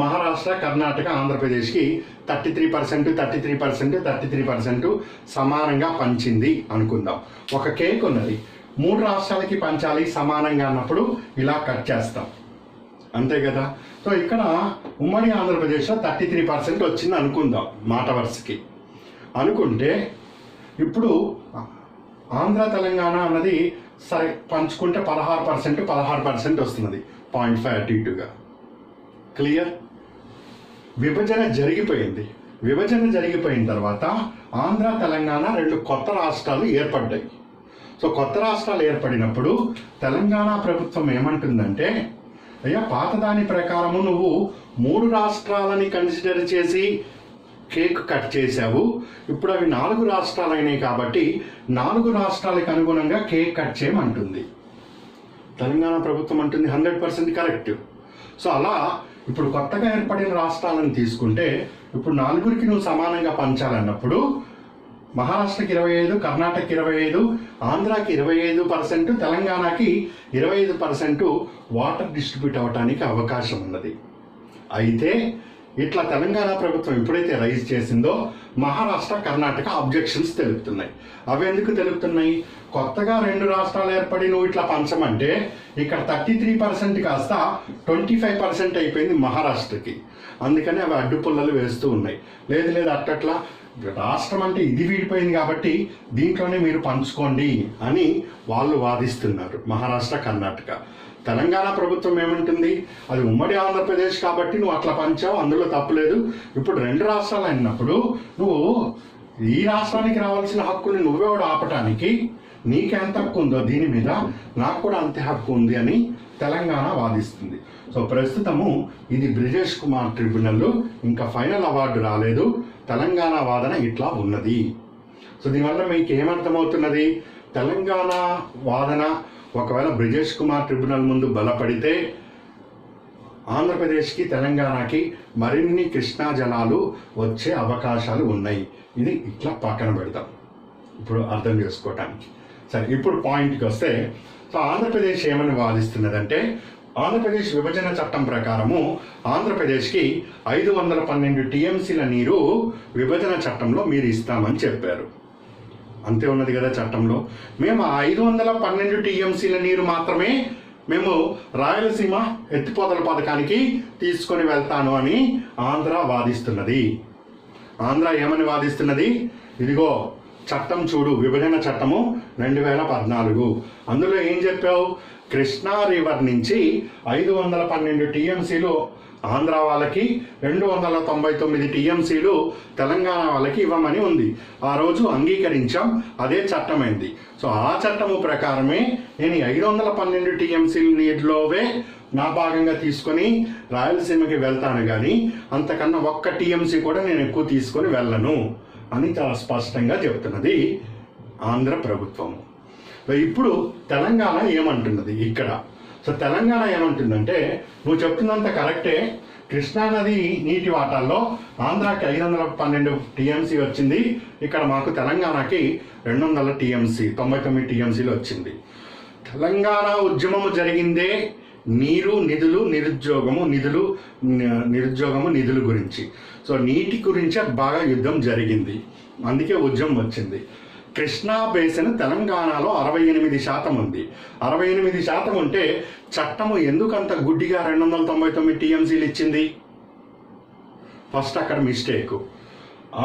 మహారాష్ట్ర, కర్ణాటక, ఆంధ్రప్రదేశ్కి 33% సమానంగా పంచింది అనుకుందాం. ఒక కేక్ ఉన్నది, 3 రాష్ట్రాలకి పంచాలి సమానంగా అన్నప్పుడు ఇలా కట్ చేస్తాం, అంతే కదా. సో ఇక్కడ ఉమ్మడి ఆంధ్రప్రదేశ్లో 33% వచ్చింది అనుకుందాం, మాట వరుసకి అనుకుంటే, ఇప్పుడు ఆంధ్ర తెలంగాణ అన్నది సరే పంచుకుంటే 16% వస్తున్నది, 0.5 అటు ఇటుగా. క్లియర్. విభజన జరిగిపోయిన తర్వాత ఆంధ్ర తెలంగాణ 2 కొత్త రాష్ట్రాలు ఏర్పడ్డాయి. సో కొత్త రాష్ట్రాలు ఏర్పడినప్పుడు తెలంగాణ ప్రభుత్వం ఏమంటుందంటే, అయ్యా పాతదాని ప్రకారము నువ్వు 3 రాష్ట్రాలని కన్సిడర్ చేసి కేక్ కట్ చేశావు, ఇప్పుడు అవి 4 రాష్ట్రాలు అయినాయి కాబట్టి 4 రాష్ట్రాలకు అనుగుణంగా కేక్ కట్ చేయమంటుంది. తెలంగాణ ప్రభుత్వం అంటుంది 100% కరెక్ట్. సో అలా ఇప్పుడు కొత్తగా ఏర్పడిన రాష్ట్రాలను తీసుకుంటే ఇప్పుడు 4కి నువ్వు సమానంగా పంచాలన్నప్పుడు మహారాష్ట్రకి 25, కర్ణాటకకి 25, ఆంధ్రాకి 25%, తెలంగాణకి 25% వాటర్ డిస్ట్రిబ్యూట్ అవ్వడానికి అవకాశం ఉన్నది. అయితే ఇట్లా తెలంగాణ ప్రభుత్వం ఎప్పుడైతే రైజ్ చేసిందో మహారాష్ట్ర, కర్ణాటక అబ్జెక్షన్స్ తెలుపుతున్నాయి. అవి ఎందుకు తెలుపుతున్నాయి? కొత్తగా 2 రాష్ట్రాలు ఏర్పడి నువ్వు ఇట్లా పంచమంటే ఇక్కడ 33% కాస్త 25% అయిపోయింది మహారాష్ట్రకి. అందుకని అవి అడ్డుపుల్లలు వేస్తూ ఉన్నాయి. లేదు అట్టట్లా రాష్ట్రం అంటే ఇది విడిపోయింది కాబట్టి దీంట్లోనే మీరు పంచుకోండి అని వాళ్ళు వాదిస్తున్నారు, మహారాష్ట్ర, కర్ణాటక. తెలంగాణ ప్రభుత్వం ఏమంటుంది? అది ఉమ్మడి ఆంధ్రప్రదేశ్ కాబట్టి నువ్వు అట్లా పంచావు, అందులో తప్పులేదు. ఇప్పుడు 2 రాష్ట్రాలు అయినప్పుడు నువ్వు ఈ రాష్ట్రానికి రావాల్సిన హక్కుని నువ్వెవడు ఆపటానికి? నీకెంత హక్కు ఉందో దీని మీద నాకు కూడా అంతే హక్కు ఉంది అని తెలంగాణ వాదిస్తుంది. సో ప్రస్తుతము ఇది బ్రిజేష్ కుమార్ ట్రిబ్యునల్, ఇంకా ఫైనల్ అవార్డు రాలేదు. తెలంగాణ వాదన ఇట్లా ఉన్నది. సో దీనివల్ల మీకు ఏమర్థమవుతున్నది? తెలంగాణ వాదన ఒకవేళ బ్రిజేష్ కుమార్ ట్రిబ్యునల్ ముందు బలపడితే ఆంధ్రప్రదేశ్కి, తెలంగాణకి మరిన్ని కృష్ణా జలాలు వచ్చే అవకాశాలు ఉన్నాయి. ఇది ఇట్లా పక్కన పెడతాం ఇప్పుడు అర్థం చేసుకోవటానికి. సరే, ఇప్పుడు పాయింట్కి వస్తే, సో ఆంధ్రప్రదేశ్ ఏమని వాదిస్తున్నదంటే, ఆంధ్రప్రదేశ్ విభజన చట్టం ప్రకారము ఆంధ్రప్రదేశ్కి 512 టీఎంసీల నీరు విభజన చట్టంలో మీరు ఇస్తామని చెప్పారు. అంతే ఉన్నది కదా చట్టంలో. మేము 512 టీఎంసీల నీరు మాత్రమే మేము రాయలసీమ ఎత్తిపోతల పథకానికి తీసుకొని వెళ్తాను అని ఆంధ్ర వాదిస్తున్నది. ఆంధ్ర ఏమని వాదిస్తున్నది? ఇదిగో చట్టం చూడు, విభజన చట్టము 2014. అందులో ఏం చెప్పావు? కృష్ణా రివర్ నుంచి 512 టీఎంసీలు ఆంధ్ర వాళ్ళకి, 299 టీఎంసీలు తెలంగాణ వాళ్ళకి ఇవ్వమని ఉంది. ఆ రోజు అంగీకరించాం, అదే చట్టమైంది. సో ఆ చట్టము ప్రకారమే నేను 512 టీఎంసీల నీటిలోవే నా భాగంగా తీసుకొని రాయలసీమకి వెళ్తాను, కానీ అంతకన్నా 1 టీఎంసీ కూడా నేను ఎక్కువ తీసుకొని వెళ్ళను అని చాలా స్పష్టంగా చెప్తున్నది ఆంధ్ర ప్రభుత్వం. ఇప్పుడు తెలంగాణ ఏమంటున్నది ఇక్కడ? సో తెలంగాణ ఏమంటుందంటే, నువ్వు చెప్తున్నంత కరెక్టే, కృష్ణానది నీటి వాటాల్లో ఆంధ్రాకి 512 టీఎంసీ వచ్చింది, ఇక్కడ మాకు తెలంగాణకి 200 టీఎంసీ, 99 టీఎంసీలు వచ్చింది. తెలంగాణ ఉద్యమము జరిగిందే నీరు, నిధులు, నిరుద్యోగము గురించి. సో నీటి గురించి బాగా యుద్ధం జరిగింది, అందుకే ఉద్యమం వచ్చింది. కృష్ణా బేసిన్ తెలంగాణలో 68% ఉంది. 68% ఉంటే చట్టము ఎందుకంత గుడ్డిగా 299 టీఎంసీలు ఇచ్చింది? ఫస్ట్ అక్కడ మిస్టేక్.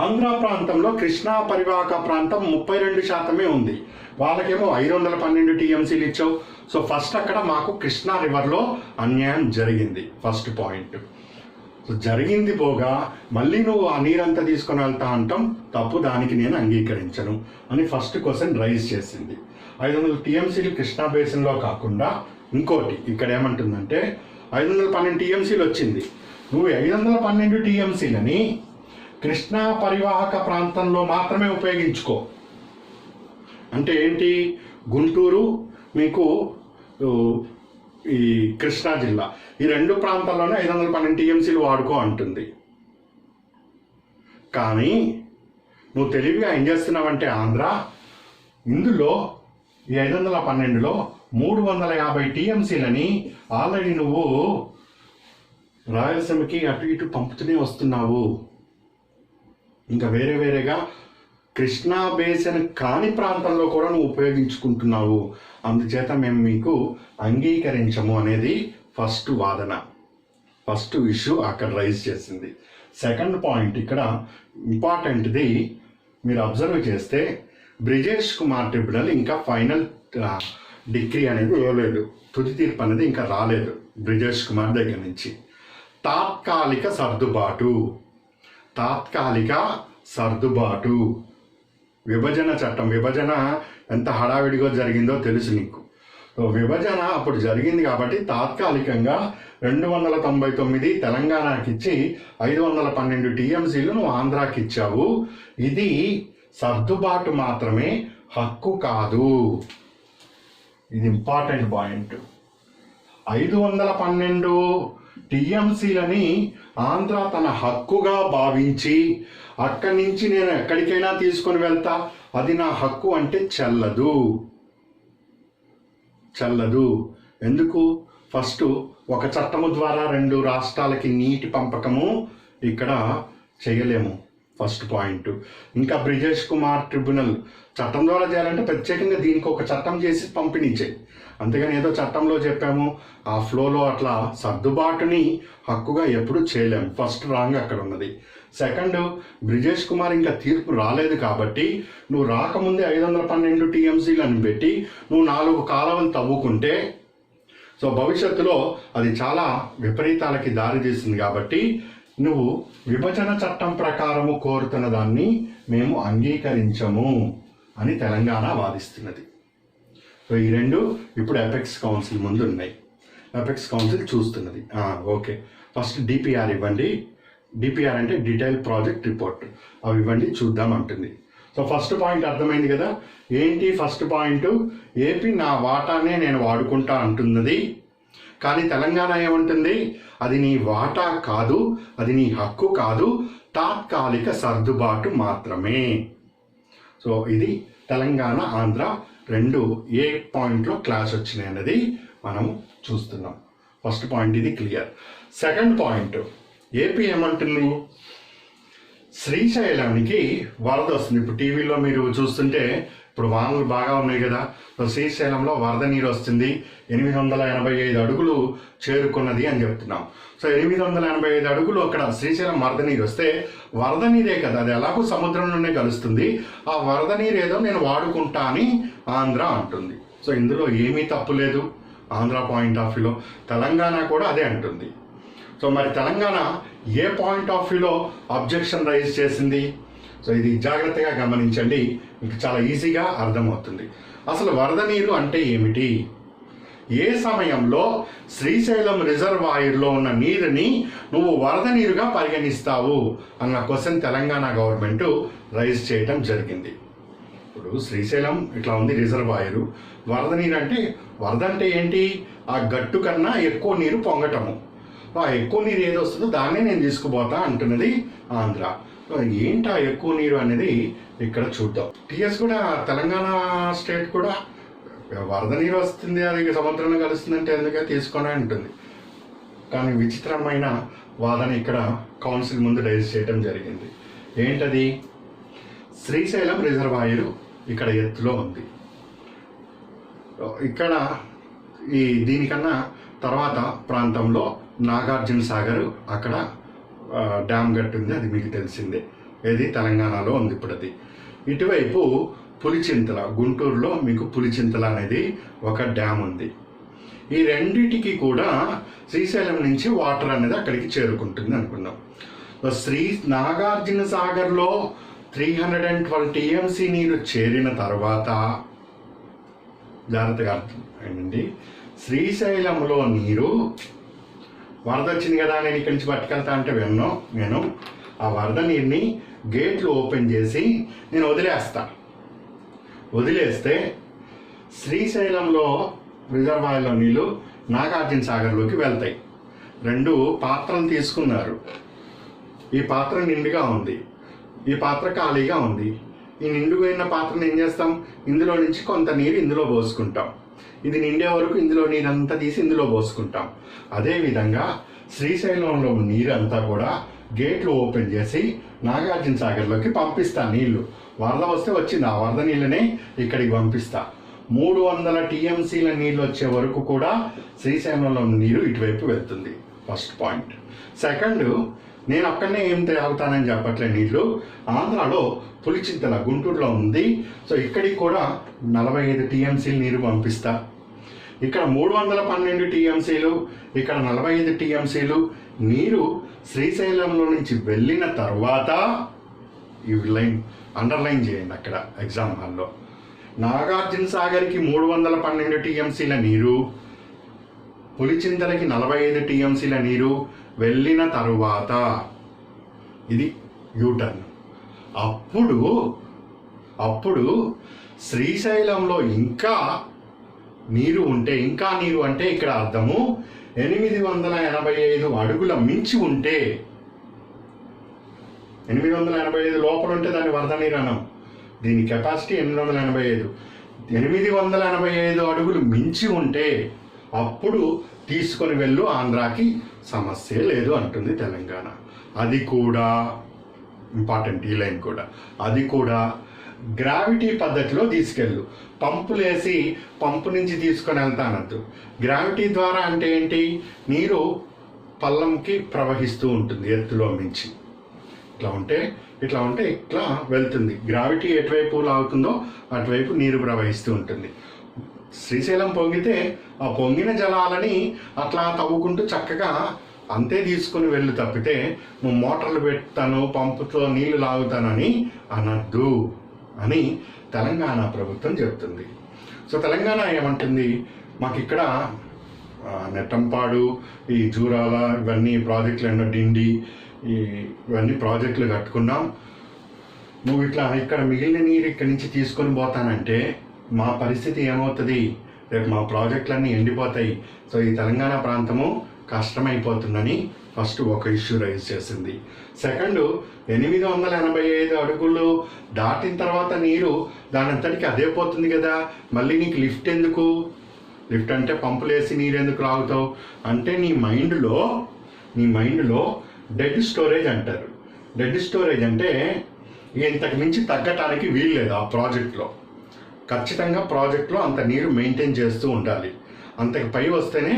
ఆంధ్ర ప్రాంతంలో కృష్ణా పరివాహక ప్రాంతం 32% ఉంది, వాళ్ళకేమో 512 టీఎంసీలు ఇచ్చావు. సో ఫస్ట్ అక్కడ మాకు కృష్ణా రివర్లో అన్యాయం జరిగింది, ఫస్ట్ పాయింట్. సో జరిగింది పోగా మళ్ళీ నువ్వు ఆ నీరంతా తీసుకొని వెళ్తా అంటాం తప్పు, దానికి నేను అంగీకరించను అని ఫస్ట్ క్వశ్చన్ రైజ్ చేసింది. 500 టీఎంసీలు కృష్ణా బేసిన్లో కాకుండా ఇంకోటి ఇక్కడ ఏమంటుందంటే, 512 టీఎంసీలు వచ్చింది, నువ్వు 512 టీఎంసీలని కృష్ణా పరివాహక ప్రాంతంలో మాత్రమే ఉపయోగించుకో. అంటే ఏంటి? గుంటూరు, మీకు ఈ కృష్ణా జిల్లా, ఈ 2 ప్రాంతాల్లోనే 512 టీఎంసీలు వాడుకో అంటుంది. కానీ నువ్వు తెలివిగా ఏం చేస్తున్నావంటే ఆంధ్ర, ఇందులో ఈ 512లో 350 టీఎంసీలని ఆల్రెడీ నువ్వు రాయలసీమకి అటు ఇటు పంపుతూనే వస్తున్నావు. ఇంకా వేరేగా కృష్ణా బేసిన్ కాని ప్రాంతంలో కూడా నువ్వు ఉపయోగించుకుంటున్నావు. అందుచేత మేము మీకు అంగీకరించము అనేది ఫస్ట్ వాదన, ఫస్ట్ ఇష్యూ అక్కడ రైజ్ చేసింది. సెకండ్ పాయింట్ ఇక్కడ ఇంపార్టెంట్ది, మీరు అబ్జర్వ్ చేస్తే బ్రిజేష్ కుమార్ ట్రిబ్యునల్ ఇంకా ఫైనల్ డిగ్రీ అనేది ఇవ్వలేదు, తుది తీర్పు అనేది ఇంకా రాలేదు బ్రిజేష్ కుమార్ దగ్గర నుంచి. తాత్కాలిక సర్దుబాటు విభజన చట్టం, విభజన ఎంత హడావిడిగా జరిగిందో తెలుసు నీకు. విభజన అప్పుడు జరిగింది కాబట్టి తాత్కాలికంగా 299 తెలంగాణకి ఇచ్చి 512 టీఎంసీలు నువ్వు ఆంధ్రాకి ఇచ్చావు. ఇది సర్దుబాటు మాత్రమే, హక్కు కాదు. ఇది ఇంపార్టెంట్ పాయింట్. 512 టీఎంసీలని ఆంధ్ర తన హక్కుగా భావించి అక్కడి నుంచి నేను ఎక్కడికైనా తీసుకొని వెళ్తా, అది నా హక్కు అంటే చెల్లదు. ఎందుకు? ఫస్ట్ ఒక చట్టము ద్వారా 2 రాష్ట్రాలకి నీటి పంపకము ఇక్కడ చేయలేము. First point. ఇంకా బ్రిజేష్ కుమార్ ట్రిబ్యునల్ చట్టం ద్వారా చేయాలంటే ప్రత్యేకంగా దీనికి ఒక చట్టం చేసి పంపిణీ చేయి. అంతేగాని ఏదో చట్టంలో చెప్పాము ఆ ఫ్లోలో అట్లా సర్దుబాటుని హక్కుగా ఎప్పుడు చేయలేము. ఫస్ట్ రాంగ్ అక్కడ ఉన్నది. సెకండ్, బ్రిజేష్ కుమార్ ఇంకా తీర్పు రాలేదు కాబట్టి నువ్వు రాకముందే 512 టీఎంసీలు అని పెట్టి నువ్వు 4 కాలువలు తవ్వుకుంటే సో భవిష్యత్తులో అది చాలా విపరీతాలకి దారి తీస్తుంది. కాబట్టి నువ్వు విభజన చట్టం ప్రకారము కోరుతున్న దాన్ని మేము అంగీకరించము అని తెలంగాణ వాదిస్తున్నది. సో ఈ రెండు ఇప్పుడు అపెక్స్ కౌన్సిల్ ముందు ఉన్నాయి. అపెక్స్ కౌన్సిల్ చూస్తున్నది. ఓకే, ఫస్ట్ డిపిఆర్ ఇవ్వండి. డిపిఆర్ అంటే డీటెయిల్ ప్రాజెక్ట్ రిపోర్ట్. అవి ఇవ్వండి చూద్దాం అంటుంది. సో ఫస్ట్ పాయింట్ అర్థమైంది కదా. ఏంటి ఫస్ట్ పాయింట్? ఏపీ నా వాటానే నేను వాడుకుంటా అంటున్నది. కానీ తెలంగాణ ఏమంటుంది? అది నీ వాటా కాదు, అది నీ హక్కు కాదు, తాత్కాలిక సర్దుబాటు మాత్రమే. సో ఇది తెలంగాణ ఆంధ్ర రెండు ఏ పాయింట్లో క్లాష్ వచ్చినాయి అన్నది మనం చూస్తున్నాం. ఫస్ట్ పాయింట్ ఇది క్లియర్. సెకండ్ పాయింట్, ఏపీ ఏమంటుంది? శ్రీశైలానికి వరద వస్తుంది. ఇప్పుడు టీవీలో మీరు చూస్తుంటే ఇప్పుడు వానలు బాగా ఉన్నాయి కదా. శ్రీశైలంలో వరద నీరు వస్తుంది, 885 అడుగులు చేరుకున్నది అని చెప్తున్నాం. సో 885 అడుగులు అక్కడ శ్రీశైలం వరద నీరు వస్తే వరద నీరే కదా, అది ఎలాగో సముద్రంలోనే కలుస్తుంది. ఆ వరద నీరు ఏదో నేను వాడుకుంటా అని ఆంధ్ర అంటుంది. సో ఇందులో ఏమీ తప్పు లేదు ఆంధ్ర పాయింట్ ఆఫ్ వ్యూలో. తెలంగాణ కూడా అదే అంటుంది. సో మరి తెలంగాణ ఏ పాయింట్ ఆఫ్ వ్యూలో అబ్జెక్షన్ రైజ్ చేసింది? సో ఇది జాగ్రత్తగా గమనించండి, మీకు చాలా ఈజీగా అర్థమవుతుంది. అసలు వరద నీరు అంటే ఏమిటి? ఏ సమయంలో శ్రీశైలం రిజర్వాయర్లో ఉన్న నీరుని నువ్వు వరద నీరుగా పరిగణిస్తావు అన్న క్వశ్చన్ తెలంగాణ గవర్నమెంట్ రైజ్ చేయడం జరిగింది. ఇప్పుడు శ్రీశైలం ఇట్లా ఉంది రిజర్వాయరు, వరద నీరు అంటే వరద అంటే ఏంటి? ఆ గట్టు కన్నా ఎక్కువ నీరు పొంగటము. ఆ ఎక్కువ నీరు ఏది వస్తుందో దాన్నే నేను తీసుకుపోతా అంటున్నది ఆంధ్ర. ఏంటి ఆ ఎక్కువ నీరు అనేది ఇక్కడ చూద్దాం. టీఎస్ కూడా తెలంగాణ స్టేట్ కూడా వరద నీరు వస్తుంది, అది సముద్రంలో కలుస్తుందంటే ఎందుకే తీసుకొని అంటుంది. కానీ విచిత్రమైన వాదన ఇక్కడ కౌన్సిల్ ముందు రైజ్ చేయడం జరిగింది. ఏంటది? శ్రీశైలం రిజర్వాయరు ఇక్కడ ఎత్తులో ఉంది. ఇక్కడ దీనికన్నా తర్వాత ప్రాంతంలో నాగార్జున సాగర్ అక్కడ డ్యామ్ గట్టు ఉంది, అది మీకు తెలిసిందే. ఏది తెలంగాణలో ఉంది ఇప్పుడు అది. ఇటువైపు పులిచింతల, గుంటూరులో మీకు పులిచింతల అనేది ఒక డ్యామ్ ఉంది. ఈ రెండిటికి కూడా శ్రీశైలం నుంచి వాటర్ అనేది అక్కడికి చేరుకుంటుంది అనుకుందాం. నాగార్జున సాగర్లో 312 టీఎంసీ నీరు చేరిన తర్వాత జాగ్రత్తగా అర్థండి, శ్రీశైలంలో నీరు వరద వచ్చింది కదా నేను ఇక్కడి నుంచి పట్టుకెళ్తా అంటే నేను ఆ వరద నీరుని గేట్లు ఓపెన్ చేసి నేను వదిలేస్తే శ్రీశైలంలో రిజర్వాయర్లో నీళ్ళు నాగార్జున సాగర్లోకి వెళ్తాయి. 2 పాత్రలు తీసుకున్నారు. ఈ పాత్ర నిండుగా ఉంది, ఈ పాత్ర ఖాళీగా ఉంది. ఈ నిండుగా పాత్రను ఏం చేస్తాం? ఇందులో నుంచి కొంత నీరు ఇందులో పోసుకుంటాం. ఇది నిండే వరకు ఇందులో నీరంతా తీసి ఇందులో పోసుకుంటాం. అదేవిధంగా శ్రీశైలంలో నీరంతా కూడా గేట్లు ఓపెన్ చేసి నాగార్జున సాగర్లోకి పంపిస్తా. నీళ్లు వరద వస్తే వచ్చింది, ఆ వరద నీళ్ళనే ఇక్కడికి పంపిస్తా. 300 టీఎంసీల నీళ్ళు వచ్చే వరకు కూడా శ్రీశైలంలో నీరు ఇటువైపు వెళ్తుంది. First point. సెకండ్, నేను అక్కడనే ఏం తాగుతానని చెప్పట్లే. నీళ్లు ఆంధ్రాలో పులిచింతల గుంటూరులో ఉంది. సో ఇక్కడికి కూడా 45 టీఎంసీలు నీరు పంపిస్తా. ఇక్కడ 312 టీఎంసీలు, ఇక్కడ 45 టీఎంసీలు నీరు శ్రీశైలంలో నుంచి వెళ్ళిన తర్వాత ఈ లైన్ అండర్లైన్ చేయండి అక్కడ ఎగ్జామ్ హాల్లో. నాగార్జున సాగర్కి 312 టీఎంసీల నీరు, పులిచింతలకి 45 టీఎంసీల నీరు వెళ్ళిన తరువాత ఇది యూటర్న్. అప్పుడు శ్రీశైలంలో ఇంకా నీరు అంటే ఇక్కడ అర్థము 885 అడుగుల మించి ఉంటే, 885 లోపల ఉంటే దాన్ని వరద నీరు అనం. దీని కెపాసిటీ 885. 885 అడుగులు మించి ఉంటే అప్పుడు తీసుకొని వెళ్ళు ఆంధ్రాకి సమస్యే లేదు అంటుంది తెలంగాణ. అది కూడా ఇంపార్టెంట్, ఈ లైన్ కూడా. అది కూడా గ్రావిటీ పద్ధతిలో తీసుకెళ్ళు. పంపులు వేసి పంపు నుంచి తీసుకొని వెళ్తానద్దు. గ్రావిటీ ద్వారా అంటే ఏంటి? నీరు పల్లంకి ప్రవహిస్తూ ఉంటుంది ఎత్తులో మించి. ఇట్లా ఉంటే ఇట్లా వెళ్తుంది. గ్రావిటీ ఎటువైపు లాగుతుందో అటువైపు నీరు ప్రవహిస్తూ ఉంటుంది. శ్రీశైలం పొంగితే ఆ పొంగిన జలాలని అట్లా తవ్వుకుంటూ చక్కగా అంతే తీసుకుని వెళ్ళు తప్పితే నువ్వు మోటార్లు పెడతాను పంపుతో నీళ్లు లాగుతానని అనద్దు అని తెలంగాణ ప్రభుత్వం చెప్తుంది. సో తెలంగాణ ఏమంటుంది? మాకు ఇక్కడ నెట్టంపాడు, ఈ జూరాల, ఇవన్నీ ప్రాజెక్టులు ఎన్నో, డిండి, ఇవన్నీ ప్రాజెక్టులు కట్టుకున్నాం. నువ్వు ఇట్లా ఇక్కడ మిగిలిన నీరు ఇక్కడి నుంచి తీసుకొని పోతానంటే మా పరిస్థితి ఏమవుతుంది? రేపు మా ప్రాజెక్టులన్నీ ఎండిపోతాయి. సో ఈ తెలంగాణ ప్రాంతము కష్టమైపోతుందని ఫస్ట్ ఒక ఇష్యూ రైజ్ చేసింది. సెకండ్, 885 అడుగులు దాటిన తర్వాత నీరు దానంతటికి అదే పోతుంది కదా, మళ్ళీ నీకు లిఫ్ట్ ఎందుకు? లిఫ్ట్ అంటే పంపులు వేసి నీరు ఎందుకు లాగుతావు అంటే నీ మైండ్లో డెడ్ స్టోరేజ్ అంటారు. డెడ్ స్టోరేజ్ అంటే ఇంతకు మించి తగ్గటానికి వీల్లేదు. ఆ ప్రాజెక్ట్లో ఖచ్చితంగా ప్రాజెక్ట్లో అంత నీరు మెయింటైన్ చేస్తూ ఉండాలి. అంతకు పై వస్తేనే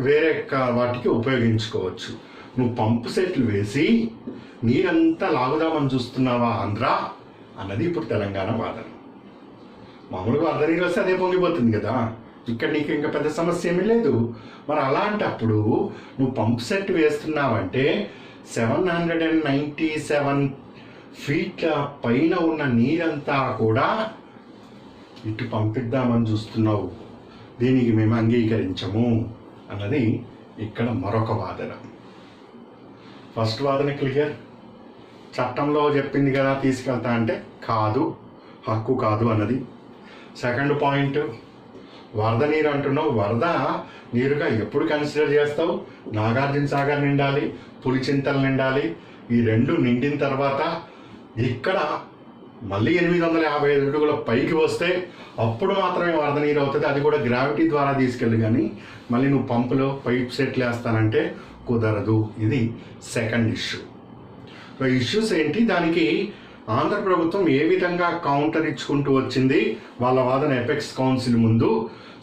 వేరే వాటికి ఉపయోగించుకోవచ్చు. నువ్వు పంపు సెట్లు వేసి నీరంతా లాగుదామని చూస్తున్నావా ఆంధ్ర అన్నది ఇప్పుడు తెలంగాణ వాదన. మామూలుగా వరద నీరు వస్తే అదే పొంగిపోతుంది కదా, ఇక్కడ నీకు ఇంకా పెద్ద సమస్య ఏమీ లేదు. మరి అలాంటప్పుడు నువ్వు పంప్ సెట్ వేస్తున్నావంటే 797 ఫీట్ల పైన ఉన్న నీరంతా కూడా ఇటు పంపిద్దామని చూస్తున్నావు. దీనికి మేము అంగీకరించము అన్నది ఇక్కడ మరొక వాదన. ఫస్ట్ వాదన క్లియర్. చట్టంలో చెప్పింది కదా తీసుకెళ్తా అంటే కాదు, హక్కు కాదు అన్నది. సెకండ్ పాయింట్, వరద నీరు అంటున్నావు. వరద నీరుగా ఎప్పుడు కన్సిడర్ చేస్తావు? నాగార్జున సాగర్ నిండాలి, పులిచింతలు నిండాలి. ఈ రెండు నిండిన తర్వాత ఇక్కడ మళ్ళీ 855 అడుగుల పైకి వస్తే అప్పుడు మాత్రమే వరద నీరు అవుతుంది. అది కూడా గ్రావిటీ ద్వారా తీసుకెళ్ళి. కానీ మళ్ళీ నువ్వు పంపులో పైప్ సెట్లు వేస్తానంటే కుదరదు. ఇది సెకండ్ ఇష్యూ. ఇష్యూస్ ఏంటి? దానికి ఆంధ్ర ప్రభుత్వం ఏ విధంగా కౌంటర్ ఇచ్చుకుంటూ వచ్చింది వాళ్ళ వాదన ఎపెక్స్ కౌన్సిల్ ముందు.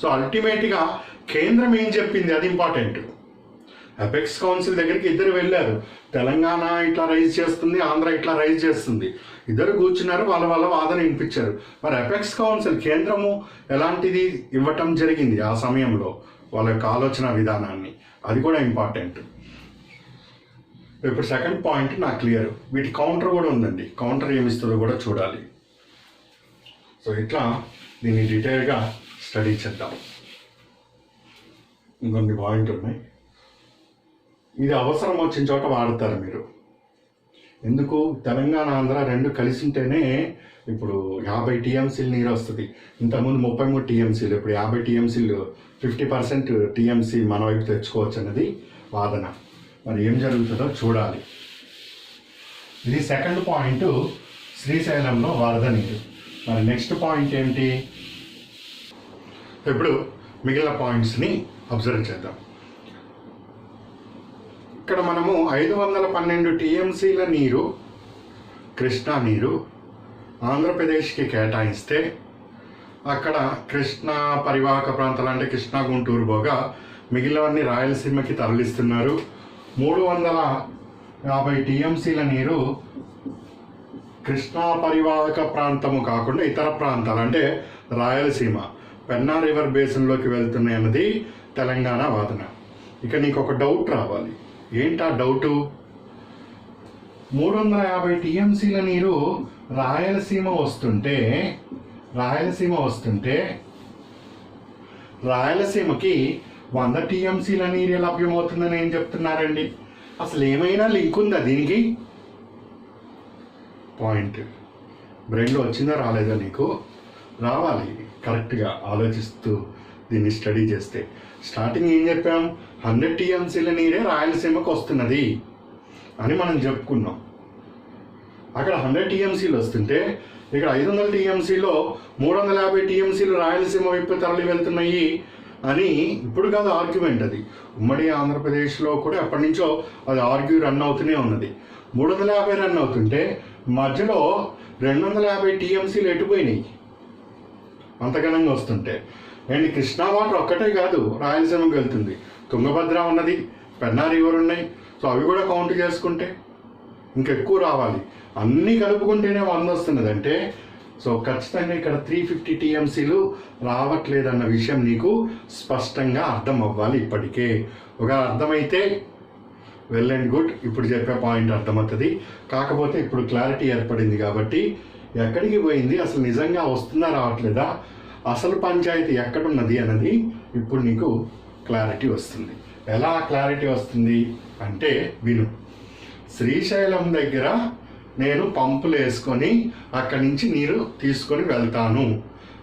సో అల్టిమేట్గా కేంద్రం ఏం చెప్పింది అది ఇంపార్టెంట్. ఎపెక్స్ కౌన్సిల్ దగ్గరికి ఇద్దరు వెళ్ళారు. తెలంగాణ ఇట్లా రైజ్ చేస్తుంది, ఆంధ్ర ఇట్లా రైజ్ చేస్తుంది. ఇద్దరు కూర్చున్నారు, వాళ్ళ వాదన వినిపించారు. మరి ఎపెక్స్ కౌన్సిల్ కేంద్రము ఎలాంటిది ఇవ్వటం జరిగింది ఆ సమయంలో, వాళ్ళ యొక్క ఆలోచన విధానాన్ని, అది కూడా ఇంపార్టెంట్. ఇప్పుడు సెకండ్ పాయింట్ నాకు క్లియర్. వీటి కౌంటర్ కూడా ఉందండి. కౌంటర్ ఏమిస్తుందో కూడా చూడాలి. సో ఇట్లా దీన్ని డీటెయిల్గా స్టడీ చేద్దాం. ఇంకొన్ని పాయింట్లు ఉన్నాయి. ఇది అవసరం వచ్చిన చోట వాడతారు మీరు. ఎందుకు? తెలంగాణ ఆంధ్ర రెండు కలిసి ఉంటేనే ఇప్పుడు 50 టీఎంసీలు నీరు వస్తుంది. ఇంతకుముందు 33 టీఎంసీలు, ఇప్పుడు 50 టీఎంసీలు, 50% టీఎంసీ మన వైపు తెచ్చుకోవచ్చు అన్నది వాదన. మరి ఏం జరుగుతుందో చూడాలి. ఇది సెకండ్ పాయింట్, శ్రీశైలంలో వరద నీరు. మరి నెక్స్ట్ పాయింట్ ఏంటి? ఇప్పుడు మిగిలిన పాయింట్స్ని అబ్జర్వ్ చేద్దాం. ఇక్కడ మనము 512 టీఎంసీల నీరు, కృష్ణా నీరు ఆంధ్రప్రదేశ్కి కేటాయిస్తే అక్కడ కృష్ణా పరివాహక ప్రాంతాలు అంటే కృష్ణా, గుంటూరు పోగా మిగిలినవన్నీ రాయలసీమకి తరలిస్తున్నారు. 350 టీఎంసీల నీరు కృష్ణా పరివాహక ప్రాంతము కాకుండా ఇతర ప్రాంతాలు అంటే రాయలసీమ, పెన్నా రివర్ బేసిన్లోకి వెళ్తున్నాయి అన్నది తెలంగాణ వాదన. ఇక నీకు ఒక డౌట్ రావాలి. ఏంటా డౌటు? 350 టీఎంసీల నీరు రాయలసీమ వస్తుంటే రాయలసీమకి 100 టీఎంసీల నీరు లభ్యమవుతుందని ఏం చెప్తున్నారండి? అసలు ఏమైనా లింక్ ఉందా దీనికి? పాయింట్ బ్రెయిన్లో వచ్చిందా రాలేదా? నీకు రావాలి కరెక్ట్గా ఆలోచిస్తూ దీన్ని స్టడీ చేస్తే. స్టార్టింగ్ ఏం చెప్పాం? 100 టీఎంసీల నీరే రాయలసీమకు వస్తున్నది అని మనం చెప్పుకున్నాం. అక్కడ 100 టీఎంసీలు వస్తుంటే ఇక్కడ 500 టీఎంసీలో 350 టీఎంసీలు రాయలసీమ వైపు తరలి వెళ్తున్నాయి అని ఇప్పుడు కాదు ఆర్గ్యుమెంట్, అది ఉమ్మడి ఆంధ్రప్రదేశ్లో కూడా ఎప్పటి నుంచో అది ఆర్గ్యూ రన్ అవుతూనే ఉన్నది. 350 రన్ అవుతుంటే మధ్యలో 250 టీఎంసీలు ఎటుపోయినాయి అంతగనంగా వస్తుంటే. అండ్ కృష్ణా వాటర్ ఒక్కటే కాదు రాయలసీమకు వెళ్తుంది, తుంగభద్ర ఉన్నది, పెన్నా రివర్ ఉన్నాయి. సో అవి కూడా కౌంట్ చేసుకుంటే ఇంకెక్కువ రావాలి. అన్నీ కలుపుకుంటేనే 100 వస్తున్నది అంటే సో ఖచ్చితంగా ఇక్కడ 350 టీఎంసీలు రావట్లేదన్న విషయం నీకు స్పష్టంగా అర్థం అవ్వాలి. ఇప్పటికే ఒక అర్థమైతే వెల్ అండ్ గుడ్, ఇప్పుడు చెప్పే పాయింట్ అర్థమవుతుంది. కాకపోతే ఇప్పుడు క్లారిటీ ఏర్పడింది కాబట్టి ఎక్కడికి పోయింది, అసలు నిజంగా వస్తుందా రావట్లేదా, అసలు పంచాయతీ ఎక్కడున్నది అన్నది ఇప్పుడు నీకు క్లారిటీ వస్తుంది. ఎలా క్లారిటీ వస్తుంది అంటే విను. శ్రీశైలం దగ్గర నేను పంపులు వేసుకొని అక్కడి నుంచి నీరు తీసుకొని వెళ్తాను.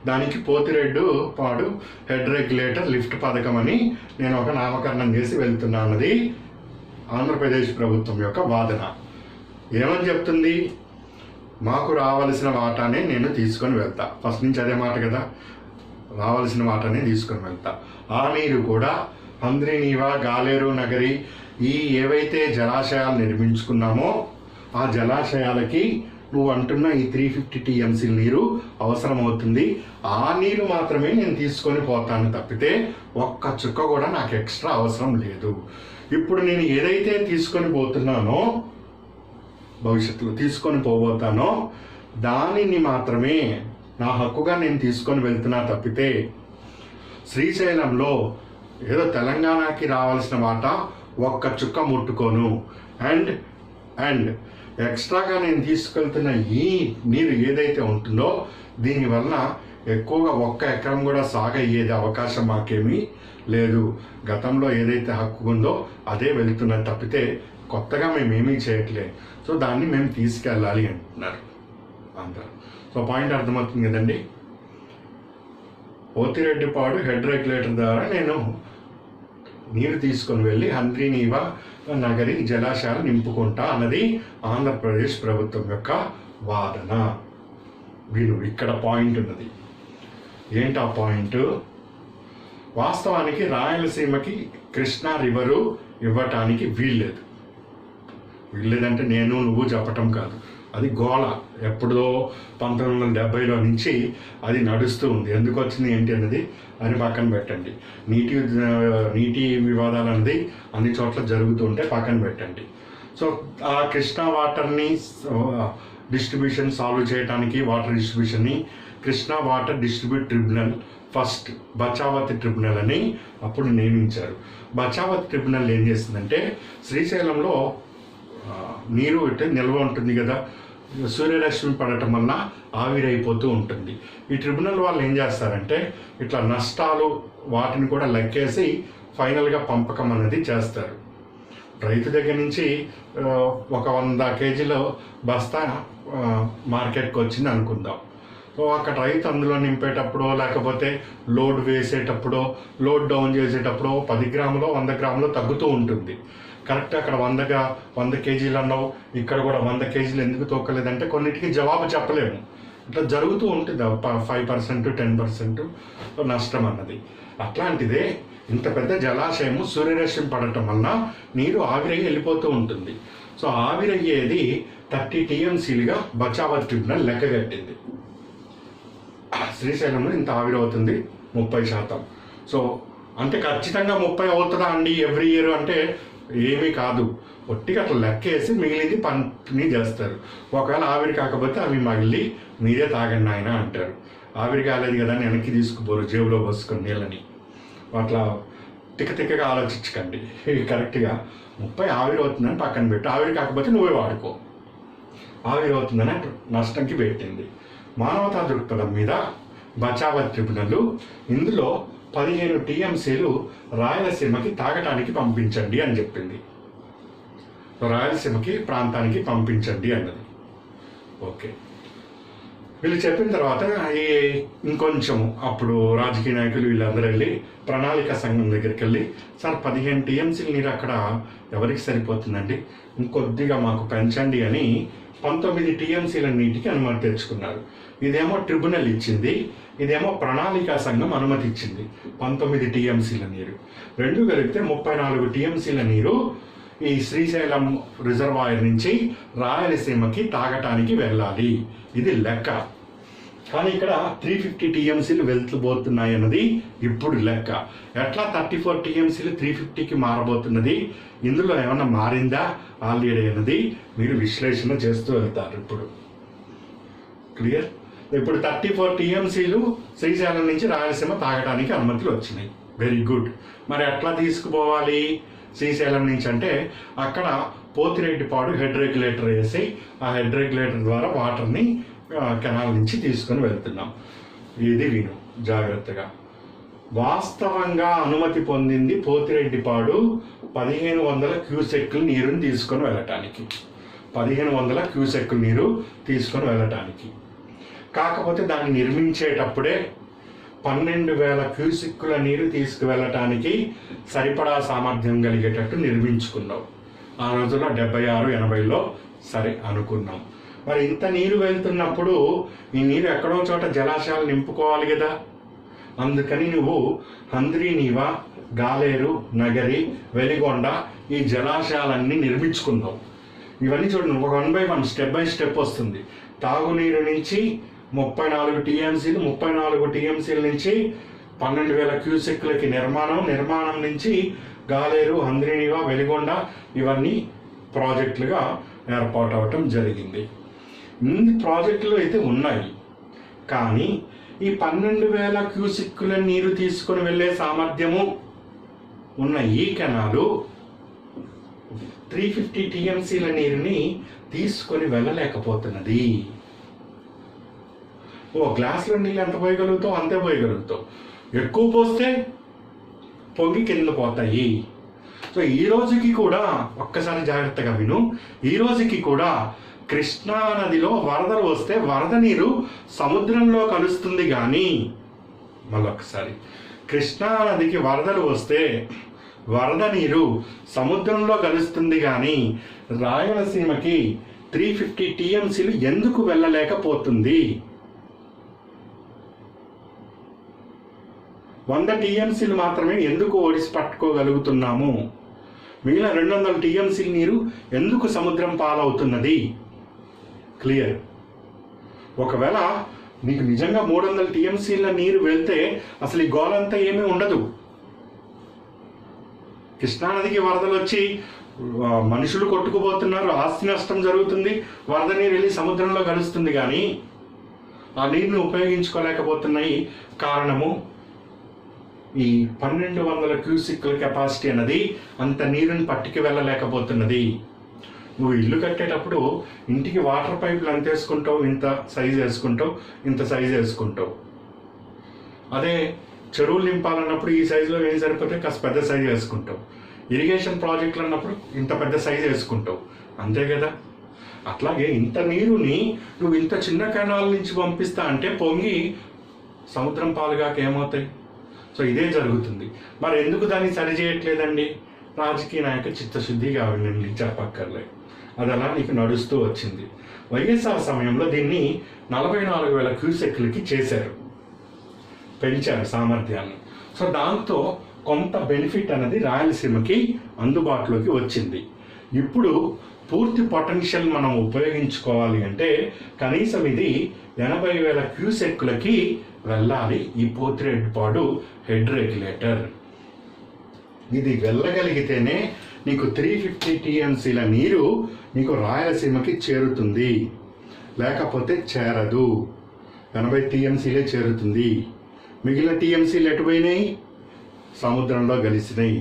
దానికి పోతిరెడ్డు పాడు హెడ్ రెగ్యులేటర్ లిఫ్ట్ పథకం అని నేను ఒక నామకరణం చేసి వెళ్తున్నానది ఆంధ్రప్రదేశ్ ప్రభుత్వం యొక్క వాదన. ఏమని చెప్తుంది, మాకు రావాల్సిన వాటానే నేను తీసుకొని వెళ్తా. ఫస్ట్ నుంచి అదే మాట కదా, రావాల్సిన వాటానే తీసుకొని వెళ్తా. ఆ నీరు కూడా హంద్రీనీవా, గాలేరు నగరి ఈ ఏవైతే జలాశయాలు నిర్మించుకున్నామో ఆ జలాశయాలకి నువ్వు అంటున్న ఈ 350 టీఎంసీ నీరు అవసరమవుతుంది. ఆ నీరు మాత్రమే నేను తీసుకొని పోతాను తప్పితే ఒక్క చుక్క కూడా నాకు ఎక్స్ట్రా అవసరం లేదు. ఇప్పుడు నేను ఏదైతే తీసుకొని పోతున్నానో, భవిష్యత్తులో తీసుకొని పోబోతానో దానిని మాత్రమే నా హక్కుగా నేను తీసుకొని వెళ్తున్నా తప్పితే శ్రీశైలంలో ఏదో తెలంగాణకి రావాల్సిన వాటా ఒక్క చుక్క ముట్టుకోను. అండ్ ఎక్స్ట్రాగా నేను తీసుకెళ్తున్న ఈ నీరు ఏదైతే ఉంటుందో దీనివల్ల ఎక్కువగా 1 ఎకరం కూడా సాగయ్యేది అవకాశం మాకేమీ లేదు. గతంలో ఏదైతే హక్కు ఉందో అదే వెళ్తున్నది తప్పితే కొత్తగా మేమేమీ చేయట్లే. సో దాన్ని మేము తీసుకెళ్ళాలి అంటున్నారు అందరూ. సో పాయింట్ అర్థమవుతుంది కదండి. పోతిరెడ్డిపాడు హెడ్ రెగ్యులేటర్ ద్వారా నేను నీరు తీసుకొని వెళ్ళి హంద్రీనీవా నగరి జలాశయాలు నింపుకుంటా అన్నది ఆంధ్రప్రదేశ్ ప్రభుత్వం యొక్క వాదన. విను, ఇక్కడ పాయింట్ ఉన్నది. ఏంటి ఆ పాయింట్? వాస్తవానికి రాయలసీమకి కృష్ణా రివరు ఇవ్వటానికి వీల్లేదంటే నేను నువ్వు చెప్పటం కాదు, అది గోళ ఎప్పుడో 1970లో నుంచి అది నడుస్తూ ఉంది. ఎందుకు వచ్చింది ఏంటి అన్నది అని పక్కన పెట్టండి. నీటి వివాదాలు అన్నది అన్ని చోట్ల జరుగుతూ ఉంటే పక్కన పెట్టండి. సో ఆ కృష్ణా వాటర్ని డిస్ట్రిబ్యూషన్ సాల్వ్ చేయడానికి వాటర్ డిస్ట్రిబ్యూషన్ని Krishna water distribute tribunal, first బచావతి ట్రిబ్యునల్ అని అప్పుడు నియమించారు. బచావతి ట్రిబ్యునల్ ఏం చేస్తుందంటే శ్రీశైలంలో నీరు నిల్వ ఉంటుంది కదా, సూర్యరశ్మి పడటం వల్ల ఆవిరైపోతూ ఉంటుంది. ఈ ట్రిబ్యునల్ వాళ్ళు ఏం చేస్తారంటే ఇట్లా నష్టాలు వాటిని కూడా లెక్కేసి ఫైనల్గా పంపకం అనేది చేస్తారు. రైతు దగ్గర నుంచి ఒక 100 కేజీల బస్తా మార్కెట్కి వచ్చింది అనుకుందాం. సో అక్కడ రైతు అందులో నింపేటప్పుడు లేకపోతే లోడ్ వేసేటప్పుడు లోడ్ డౌన్ చేసేటప్పుడు 10 గ్రాములో 100 గ్రాములో తగ్గుతూ ఉంటుంది. కరెక్ట్ అక్కడ 100 కేజీలు అన్నావు, ఇక్కడ కూడా 100 కేజీలు ఎందుకు తోకలేదంటే కొన్నిటికి జవాబు చెప్పలేము. ఇట్లా జరుగుతూ ఉంటుంది. 5% 10% నష్టం అన్నది. అట్లాంటిదే ఇంత పెద్ద జలాశయము సూర్యరశ్మి పడటం వలన నీరు ఆవిరయ్యి వెళ్ళిపోతూ ఉంటుంది. సో ఆవిరయ్యేది 30 టీఎంసీలుగా బచావత్ ట్రిబ్యునల్ లెక్కగట్టింది. శ్రీశైలంలో ఇంత ఆవిరవుతుంది 30%. సో అంటే ఖచ్చితంగా 30 అవుతుందా అండి ఎవ్రీ ఇయర్ అంటే ఏమీ కాదు. ఒట్టిగా అట్లా లెక్కేసి మిగిలింది పంపిణీ చేస్తారు. ఒకవేళ ఆవిరి కాకపోతే అవి మళ్ళీ మీరే తాగండి ఆయన అంటారు. ఆవిరి కాలేదు కదా అని వెనక్కి తీసుకుపోరు జేబులో పోసుకొని నీళ్ళని. అట్లా తిక్కగా ఆలోచించకండి. కరెక్ట్గా 30 ఆవిరి అవుతుందని పక్కన పెట్టు, ఆవిరి కాకపోతే నువ్వే వాడుకో. ఆవిరి అవుతుందని నష్టంకి పెట్టింది. మానవతా దృక్పథం మీద బచావత్ ట్రిబ్యునల్ ఇందులో 15 టీఎంసీలు రాయలసీమకి తాగటానికి పంపించండి అని చెప్పింది. రాయలసీమకి ప్రాంతానికి పంపించండి అన్నది. ఓకే, వీళ్ళు చెప్పిన తర్వాత ఇంకొంచెం అప్పుడు రాజకీయ నాయకులు వీళ్ళందరూ వెళ్ళి ప్రణాళిక సంఘం దగ్గరికి వెళ్ళి, సార్ 15 టీఎంసీలు నీరు అక్కడ ఎవరికి సరిపోతుందండి, ఇంకొద్దిగా మాకు పెంచండి అని 19 టీఎంసీల నీటికి అనుమతి తెచ్చుకున్నారు. ఇదేమో ట్రిబ్యునల్ ఇచ్చింది, ఇదేమో ప్రణాళికా సంఘం అనుమతి ఇచ్చింది. 19 టీఎంసీల నీరు రెండు కలిపితే 34 టీఎంసీల నీరు ఈ శ్రీశైలం రిజర్వాయర్ నుంచి రాయలసీమకి తాగటానికి వెళ్ళాలి. ఇది లెక్క. కానీ ఇక్కడ 350 టీఎంసీలు వెళ్తుబోతున్నాయి అన్నది ఇప్పుడు లెక్క. ఎట్లా 34 టీఎంసీలు 350కి మారబోతున్నది, ఇందులో ఏమన్నా మారిందా ఆల్రెడీ అన్నది మీరు విశ్లేషణ చేస్తూ వెళ్తారు. ఇప్పుడు క్లియర్. ఇప్పుడు 34 టీఎంసీలు శ్రీశైలం నుంచి రాయలసీమ తాగడానికి అనుమతులు వచ్చినాయి. Very good. మరి ఎట్లా తీసుకుపోవాలి శ్రీశైలం నుంచి అంటే, అక్కడ పోతిరెడ్డిపాడు హెడ్ రెగ్యులేటర్ వేసి ఆ హెడ్ రెగ్యులేటర్ ద్వారా వాటర్ని కెనాల్ నుంచి తీసుకొని వెళ్తున్నాం. ఇది విను జాగ్రత్తగా. వాస్తవంగా అనుమతి పొందింది పోతిరెడ్డిపాడు 1500 క్యూసెక్కుల నీరుని తీసుకొని వెళ్ళటానికి, 1500 క్యూసెక్కుల నీరు తీసుకొని వెళ్ళటానికి. కాకపోతే దాన్ని నిర్మించేటప్పుడే 12,000 క్యూసెక్కుల నీరు తీసుకువెళ్ళటానికి సరిపడా సామర్థ్యం కలిగేటట్టు నిర్మించుకున్నాం. ఆ రోజుల్లో 76, 80లో సరే అనుకున్నాం. మరి ఇంత నీరు వెళ్తున్నప్పుడు ఈ నీరు ఎక్కడో చోట జలాశయాలు నింపుకోవాలి కదా. అందుకని నువ్వు హంద్రీనీవా, గాలేరు, నగరి, వెలిగొండ ఈ జలాశయాలన్నీ నిర్మించుకున్నావు. ఇవన్నీ చూడండి, ఒక 1 by 1 స్టెప్ బై స్టెప్ వస్తుంది. తాగునీరు నుంచి 34 టీఎంసీలు, 34 టీఎంసీల నుంచి 12,000 క్యూసెక్లకి నిర్మాణం నుంచి గాలేరు, హంద్రీనీవా, వెలిగొండ ఇవన్నీ ప్రాజెక్టులుగా ఏర్పాటు అవటం జరిగింది. ఇన్ని ప్రాజెక్టులు అయితే ఉన్నాయి. కానీ ఈ 12,000 క్యూసెక్కుల నీరు తీసుకొని వెళ్ళే సామర్థ్యము ఉన్న ఈ కెనాలు 350 టీఎంసీల నీరుని తీసుకొని వెళ్ళలేకపోతున్నది. ఓ గ్లాసులో నీళ్ళు ఎంత పోయగలుగుతావు అంతే పోయగలుగుతావు. ఎక్కువ పోస్తే పొంగి కింద పోతాయి. సో ఈ రోజుకి కూడా ఒక్కసారి జాగ్రత్తగా విను. ఈ రోజుకి కూడా కృష్ణా నదిలో వరదలు వస్తే వరద నీరు సముద్రంలో కలుస్తుంది. కానీ మళ్ళొక్కసారి, కృష్ణా నదికి వరదలు వస్తే వరద నీరు సముద్రంలో కలుస్తుంది. కానీ రాయలసీమకి 350 టీఎంసీలు ఎందుకు వెళ్ళలేకపోతుంది? 100 టీఎంసీలు మాత్రమే ఎందుకు ఓడిసి పట్టుకోగలుగుతున్నాము? మిగిలిన 200 టీఎంసీల నీరు ఎందుకు సముద్రం పాలవుతున్నది? క్లియర్. ఒకవేళ నీకు నిజంగా 300 టీఎంసీల నీరు వెళ్తే అసలు ఈ గోలంతా ఏమీ ఉండదు. కృష్ణానదికి వరదలు వచ్చి మనుషులు కొట్టుకుపోతున్నారు, ఆస్తి నష్టం జరుగుతుంది, వరద నీరు వెళ్ళి సముద్రంలో కలుస్తుంది. కానీ ఆ నీరుని ఉపయోగించుకోలేకపోతున్నాయి. కారణము ఈ 1200 క్యూసెక్కుల కెపాసిటీ అన్నది అంత నీరుని పట్టుకు వెళ్ళలేకపోతున్నది. నువ్వు ఇల్లు కట్టేటప్పుడు ఇంటికి వాటర్ పైపులు ఎంత వేసుకుంటావు, ఇంత సైజు వేసుకుంటావు, ఇంత సైజు వేసుకుంటావు. అదే చెరువులు నింపాలన్నప్పుడు ఈ సైజులో ఏం సరిపోతే కాస్త పెద్ద సైజు వేసుకుంటావు. ఇరిగేషన్ ప్రాజెక్టులు అన్నప్పుడు ఇంత పెద్ద సైజు వేసుకుంటావు. అంతే కదా. అట్లాగే ఇంత నీరుని నువ్వు ఇంత చిన్న కెనాల్ నుంచి పంపిస్తా అంటే పొంగి సముద్రం పాలుగాక ఏమవుతాయి? సో ఇదే జరుగుతుంది. మరి ఎందుకు దాన్ని సరి చేయట్లేదండి? రాజకీయ నాయక చిత్తశుద్ధి కావాలండి, చెప్పక్కర్లే. అది అలా నీకు నడుస్తూ వచ్చింది. వైఎస్ఆర్ సమయంలో దీన్ని 44,000 క్యూసెక్లకి చేశారు, పెంచారు సామర్థ్యాన్ని. సో దాంతో కొంత బెనిఫిట్ అనేది రాయలసీమకి అందుబాటులోకి వచ్చింది. ఇప్పుడు పూర్తి పొటెన్షియల్ మనం ఉపయోగించుకోవాలి అంటే కనీసం ఇది 80,000 క్యూసెక్లకి వెళ్ళాలి. ఈ పోతిరెడ్డిపాడు హెడ్ రెగ్యులేటర్ ఇది వెళ్ళగలిగితేనే నీకు 350 టీఎంసీల నీరు నీకు రాయలసీమకి చేరుతుంది. లేకపోతే చేరదు. 80 టీఎంసీలే చేరుతుంది. మిగిలిన టీఎంసీలు ఎటుపోయినాయి? సముద్రంలో కలిసినాయి.